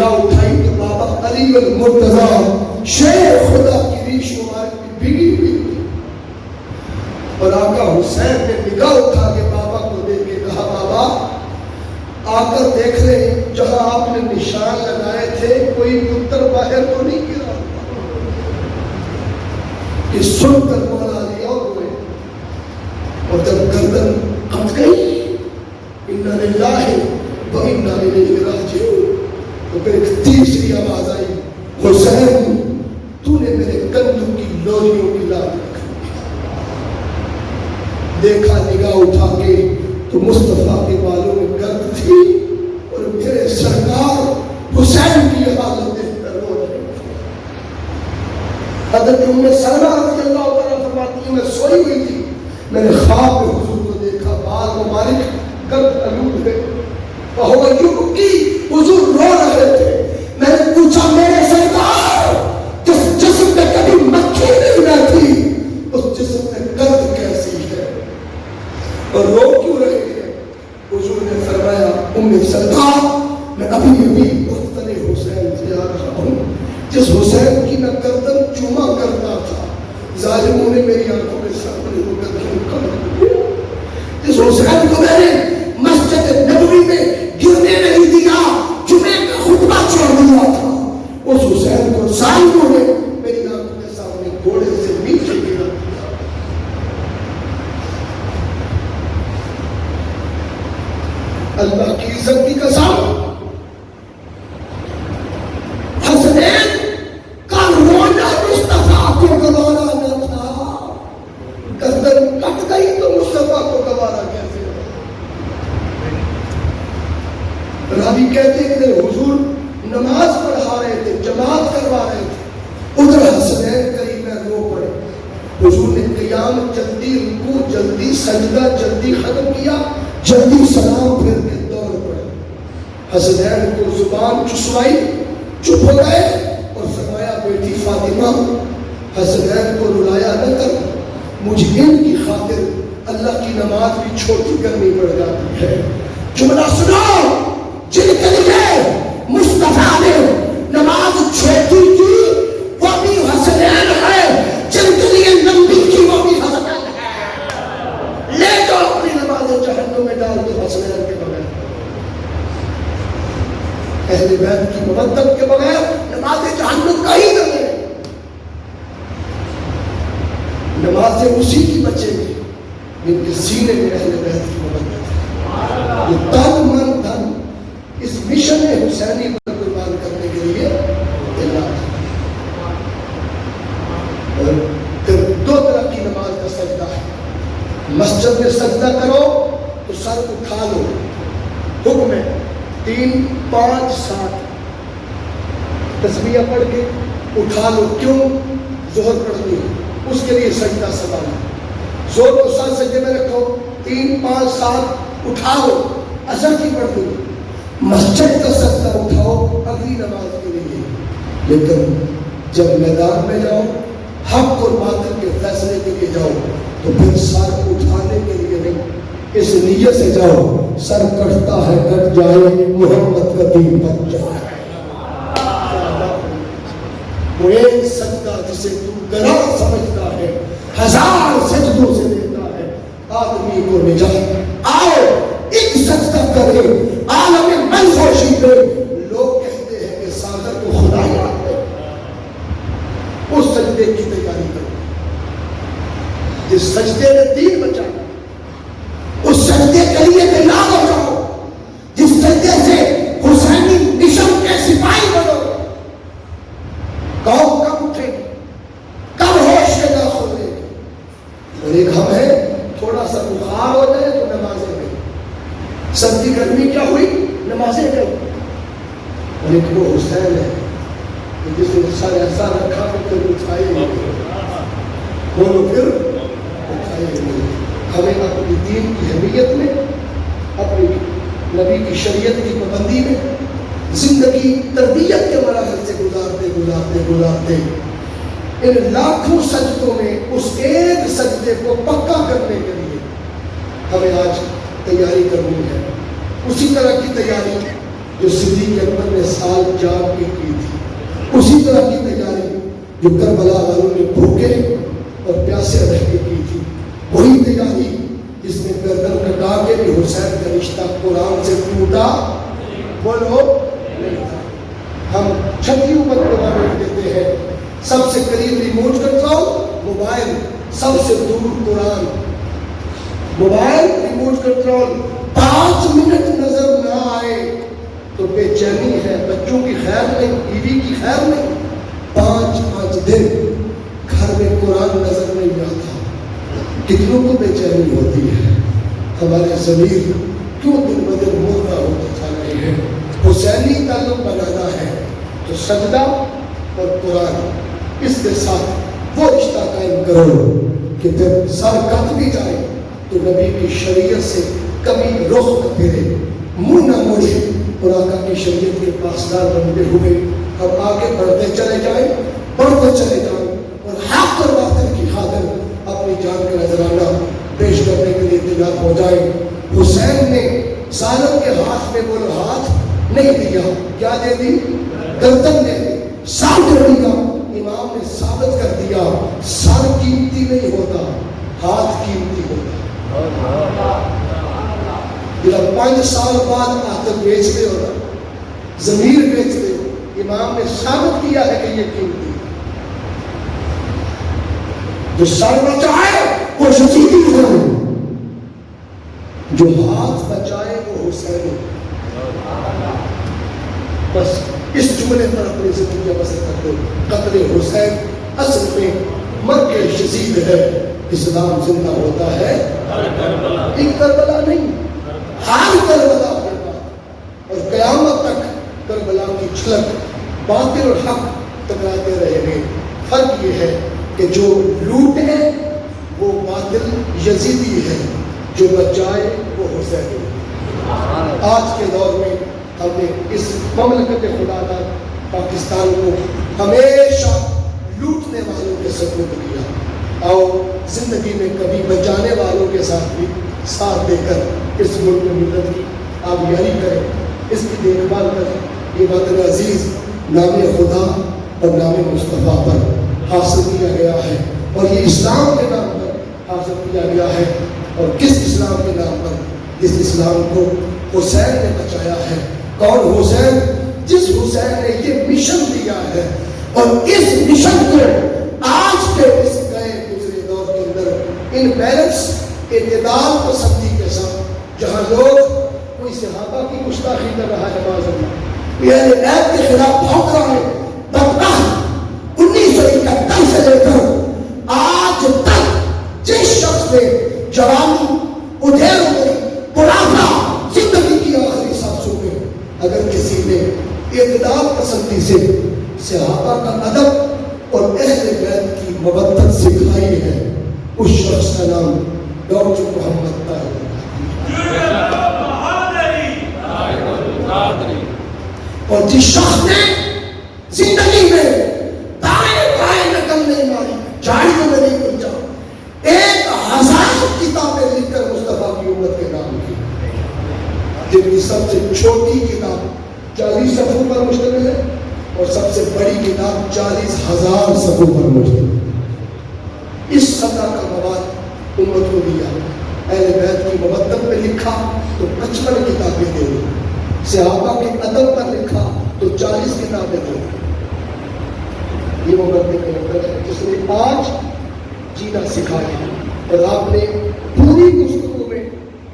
نگاہ اٹھائی تو بابا علی المرتضیٰ شیخ خدا کی ریش مبارک میں بھیگی ہوئی اور آقا حسین نے نگاہ اٹھا کے بابا کو دیکھ کے کہا بابا آ کر دیکھ لیں جہاں آپ نے نشان لگائے تھے کوئی پتر باہر تو نہیں گرا. یہ سن کر مولا علی اور ہوئے اور جب گردن کٹ گئی انا للہ و انا الیہ راجعون تو پھر ایک تیسری آواز آئی حسین تو نے میرے کندھوں کی لوریوں کی لاد رکھ دیکھا نگاہ اٹھا کے تو مصطفیٰ کے بالوں میں گرد تھی اور میرے سرکار حسین کی حالت دیکھ کر رو رہے تھے. حضرت ام سلمہ رضی اللہ تعالیٰ فرماتی ہے میں سوئی ہوئی تھی میں نے خواب میں حضور کو دیکھا بال مبارک گرد آلود ہے وہو یبکی حضور رو رہے تھے. میں نے پوچھا میرے سرکار جس جسم میں کبھی مکھی نہیں رہتی اس جسم میں گرد کیسی ہے اور رو کیوں رہے ہیں؟ حضور نے فرمایا ام سلمہ میں ابھی بھی مختلف حسین سے آ رہا ہوں جس حسین کی میں گردن چوما کرتا تھا ظالموں نے میری آنکھوں کے سامنے وہ گردن کر دیا. جس حسین کو میں نے مسجد نبوی میں گرنے نہیں دیا جمعے کا خطبہ چھوڑ دیا تھا اس حسین کو ظالموں نے میری آنکھوں کے سامنے گھوڑے سے نیچے گرا دیا. اللہ کی عزت کی قسم حسنین کا رونا مصطفیٰ کو گوارا نہ تھا. گردن کٹ گئی تو مصطفیٰ کو گوارا کیسے ہو؟ راوی کہتے ہیں کہ حضور نماز پڑھا رہے تھے جماعت کروا رہے تھے ادھر حسنین قریب میں رو پڑے. حضور نے قیام جلدی رکوع جلدی سجدہ جلدی ختم کیا جلدی سلام پھر کے دور پڑے. حسنین کو زبان چسوائی چپ ہو گئے اور فرمایا بیٹی فاطمہ حسنین کو رلایا نہ کر مجھے ان کی خاطر اللہ کی نماز بھی چھوٹی کرنی پڑ جاتی ہے. جملہ سنو جن کے لیے مصطفیٰ نے نماز چھوٹی کی وہ بھی حسنین ہے جن کے لیے لمبی کی وہ بھی حسنین ہے. لے جاؤ اپنی نماز جہنم میں ڈال دو حسنین کے بغیر. اہل بیت کی مودت کے بغیر نماز جہنم کا ہی نہ ہے. نمازیں اسی کی بچے گی جن کے سینے میں اہل بیت کی مودت ہے. یہ تن من دھن اس مشن حسینی پر قربان کرنے کے لیے تیار ہے. اور پھر دو طرح کی نماز کا سجدہ ہے. مسجد میں سجدہ کرو تو سر اٹھا لو حکم ہے 3 5 7 تسبیح پڑھ کے اٹھا لو. کیوں؟ ظہر پڑھنی ہے اس کے لیے سجدہ سوال ہے. زور کو سر سجدے میں رکھو 3 5 7 اٹھا لو. اثر کی پڑھ لو. مسجد کا سجدہ اٹھاؤ اگلی نماز کے لیے. لیکن جب میدان میں جاؤ حق اور باطل کے فیصلے کے لیے جاؤ تو پھر سر اٹھانے کے لیے نہیں اس نیت سے جاؤ سر کٹتا ہے کٹ جائے محمد کا دین بچ جائے. وہ ایک سجدہ جسے تو گرا سمجھتا ہے 1000 سجدوں سے دیتا ہے آدمی کو نجات. آؤ ایک سجدہ کرے عالم منفوشی پہ. لوگ کہتے ہیں کہ ساگر کو خدا یاد ہے. اس سجدے کی تیاری کرو جس سجدے نے دین بچانا. اس سجدے کے لیے تیار ہو جاؤ جس سجدے سے حسینی مشن کے سپاہی بنو. قوم کب اٹھے گی کب ہوش کے داخل لے گی. اور ایک ہم ہے تھوڑا سا بخار ہو جائے تو نمازیں گئی. سردی گرمی کیا ہوئی نمازیں گئی. اور ایک وہ حسین ہے جس نے سر ایسا رکھا کہ پھر اٹھائے نہیں. بولو پھر اٹھائے نہیں. ہمیں اپنی دین کی اہمیت میں اپنی نبی کی شریعت کی پابندی میں زندگی تربیت کے مراحل سے گزارتے گزارتے گزارتے ان لاکھوں سجدوں میں اس ایک سجدے کو پکا کرنے کے لیے ہمیں آج تیاری کرنی ہے. اسی طرح کی تیاری جو صدیق اکبر نے سال جاگ کے کی تھی، اسی طرح کی تیاری جو کربلا والوں نے بھوکے اور پیاسے رہ کے کی تھی، وہی تیاری جس میں گردن کٹا کے بھی حسین کا رشتہ قرآن سے ٹوٹا بولو نہیں تھا۔ ہم چھٹی اوپر قرآن دیتے ہیں، سب سے قریب ریموٹ کنٹرول موبائل، سب سے دور قرآن۔ موبائل ریموٹ کنٹرول 5 منٹ نظر نہ آئے تو بے چینی ہے، بچوں کی خیر نہیں، بیوی کی خیر نہیں، 5 دن گھر میں قرآن نظر نہیں آتا، کتنوں کو بے چینی ہوتی ہے۔ ہمارے ضمیر کیوں دن بدن مردہ ہوتے جا رہے ہیں؟ حسینی تعلق بنانا ہے تو سجدہ اور قرآن، اس کے ساتھ وہ رشتہ قائم کرو کہ جب سر کٹ بھی جائے تو نبی کی شریعت سے کبھی رخ نہ پھیرے، منہ نہ موڑے، اور آقا کی شریعت کے پاسدار بنتے ہوئے ہم آگے بڑھتے چلے جائیں اور حق اور باطل کی خاطر اپنی جان کا نذرانہ پیش کرنے کے لیے تیار ہو جائیں۔ حسین نے ظالم کے ہاتھ میں وہ ہاتھ نہیں دیا، کیا دے دی؟ گردن دے دی، سر دے دیا۔ امام نے ثابت کر دیا سر قیمتی نہیں ہوتا، ہاتھ قیمتی ہوتا۔ جب 5 سال بعد آتن بیچ دے ہونا، ضمیر بیچ دے، امام نے ثابت کیا ہے کہ یہ قیمتی ہے۔ جو سر بچائے وہ یزیدی ہے، جو ہاتھ بچائے وہ حسین ہے۔ بس اس جملے پر اپنی زندگی بسر کر دو۔ قتل حسین اصل میں مرگ یزید ہے، اسلام زندہ ہوتا ہے ایک کربلا نہیں، ہر کربلا کے بعد اور قیامت تک کربلا کی جھلک باطل اور حق ٹکراتے رہیں گے۔ فرق یہ ہے کہ جو لوٹے وہ باطل یزیدی ہے، جو بچائے وہ حسین ہے۔ آج کے دور میں ہم نے اس مملکت خدا داد پاکستان کو ہمیشہ لوٹنے والوں کے سپرد کیا، اور زندگی میں کبھی بچانے والوں کے ساتھ بھی ساتھ دے کر اس ملک ملت کی آبیاری کریں، اس کی دیکھ بھال کریں۔ یہ وطن عزیز نام خدا اور نام مصطفیٰ پر حاصل کیا گیا ہے، اور یہ اسلام کے نام پر حاصل کیا گیا ہے، اور کس اسلام کے نام پر؟ جس اسلام کو حسین نے بچایا ہے۔ کون حسین؟ جس حسین نے یہ مشن دیا ہے، اور اس مشن کو آج کے اس گئے گزرے دور کے اندر ان بیلنس اعتدال پسندی کے ساتھ، جہاں لوگ کوئی صحابہ کی گستاخی کر رہا ہے، معاذ اللہ، یہ ایت کے خلاف بھونک رہا ہے، بدبخت 1971 سے لے کر آج تک جس شخص نے جوانی ادھیڑ گئی، بڑھاپا، زندگی کی آخری سانسوں میں اگر کسی نے اعتدال پسندی سے صحابہ کا ادب اور اہل بیت کی مودت سکھائی ہے، اس شخص کا نام ڈاکٹر محمد طاہر۔ اور جس شخص نے زندگی میں دائیں بائیں نقل نہیں ماری، جھاڑیوں میں نہیں پہنچا، 1000 کتابیں لکھ کر مصطفیٰ کی امت کے نام کی، جن کی سب سے چھوٹی کتاب 40 صفحوں پر مشتمل ہے اور سب سے بڑی کتاب 40,000 صفحوں پر مشتمل ہے۔ اس سطح کا مواد امت کو دیا، اہل بیت کی مودت پہ لکھا تو 55 کتابیں دے دو، صحابہ کے ادب پر لکھا تو 40 کتابیں دے دو۔ یہ وہ بندے کے اندر ہے جس نے آج جینا سکھایا، اور آپ نے پوری گفتگو میں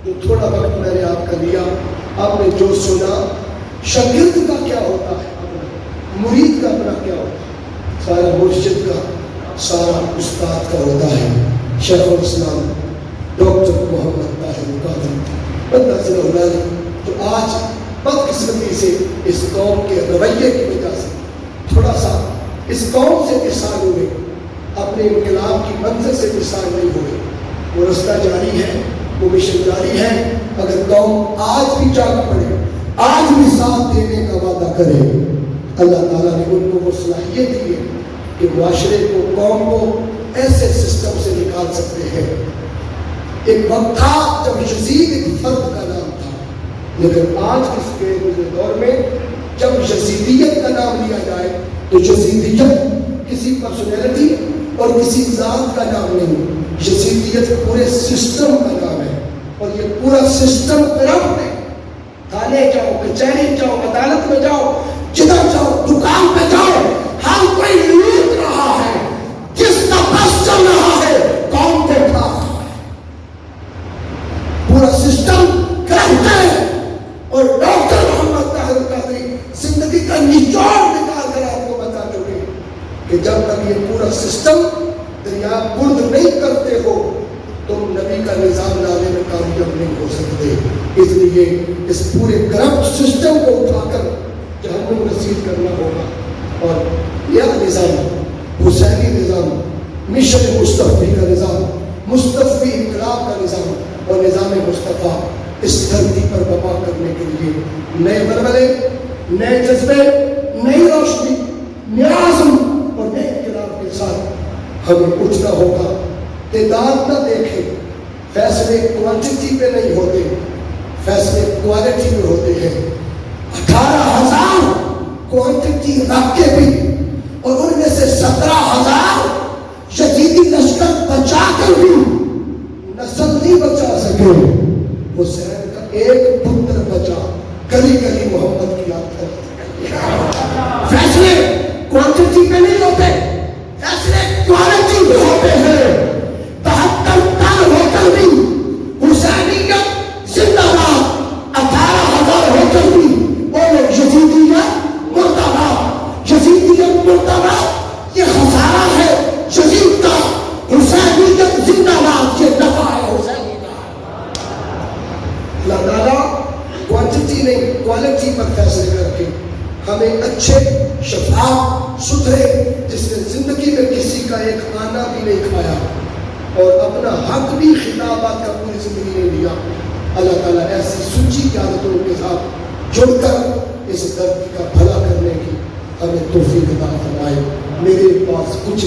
جو تھوڑا وقت میں نے آپ کا لیا، آپ نے جو سنا، شاگرد کا کیا ہوتا ہے، مرید کا اپنا کیا ہوتا ہے، سارا مرشد کا، سارا استاد کا ہوتا ہے۔ شیخ الاسلام ڈاکٹر محمد طاہر القادری بندہ سے اللہ جو آج بدقسمتی سے اس قوم کے رویے کی وجہ سے تھوڑا سا اس قوم سے مثال ہوئے، اپنے انقلاب کی منزل سے مثال نہیں ہوئے۔ وہ رستہ جاری ہے، وہ مشن جاری ہے۔ اگر قوم آج بھی جاگ پڑے، آج بھی ساتھ دینے کا وعدہ کرے، اللہ تعالیٰ نے ان کو وہ صلاحیت دی ہے کہ معاشرے کو، قوم کو ایسے سسٹم سے نکال سکتے ہیں۔ ایک وقت تھا جب یزید ایک فرد کا نام تھا، لیکن آج اس کے دور میں جب یزیدیت کا نام لیا جائے تو یزیدیت کسی پرسنالٹی اور کسی ذات کا نام نہیں، یزیدیت پورے سسٹم کا نام ہے، اور یہ پورا سسٹم کرپٹ ہے۔ تھانے جاؤ، کچہری جاؤ، عدالت میں جاؤ، جدھر جاؤ، دکان پہ جاؤ، ہر کوئی لوٹ رہا ہے، جس کا بس چل رہا ہے کون دیکھ رہا ہے، پورا سسٹم کرپٹ ہے۔ اور ڈاکٹر محمد طاہر القادری زندگی کا نچوڑ نکال کر آپ کو بتا چکے کہ جب تک یہ پورا سسٹم دریا برد نہیں کرتے ہو تم نبی کا نظام لانے میں کامیاب نہیں ہو سکتے۔ اس لیے اس پورے کرپٹ سسٹم کو اٹھا کر جہنم رسید کرنا ہوگا، اور یہ نظام حسینی نظام، مشن مصطفی کا نظام، مصطفی انقلاب کا نظام اور نظام مصطفیٰ اس دھرتی پر بپا کرنے کے لیے نئے بلبلے، نئے جذبے، نئی روشنی، نیا عزم اور نئے انقلاب کے ساتھ ہمیں اٹھنا ہوگا۔ تعداد نہ دیکھیں، فیصلے کوانٹٹی پہ نہیں ہوتے، فیصلے کوالٹی پہ ہوتے ہیں۔ 18,000 کوانٹٹی رکھ کے بھی اور ان میں سے 17,000 یزیدی لشکر بچا کر بھی نسل نہیں بچا سکے۔ حسین کا ایک پتر بچا، گلی گلی محمد کی یاد کر۔ فیصلے کوانٹٹی پہ نہیں ہوتے، فیصلے کوالٹی پہ ہوتے ہیں۔ 72 ٹن ہو کر بھی حسینیت زندہ باد، 18,000 ہو کر بھی بولو یزیدیت مردہ باد، یزیدیت مردہ باد۔ یہ خسارہ ہے یزید کا، حسینیت زندہ باد، یہ نفع ہے حسینی کا۔ اللہ تعالیٰ کوانٹٹی نہیں کوالٹی پر فیصلے کر کے ہمیں اچھے، شفاف، ستھرے، جس نے زندگی میں کسی کا ایک آنا بھی نہیں کھایا اور اپنا حق بھی خطابات کا پوری زندگی نہیں لیا، اللہ تعالیٰ ایسی سچی قیادتوں کے ساتھ جڑ کر اس دھرتی کا بھلا کرنے کی ہمیں توفیق عطا فرمائے۔ میرے پاس کچھ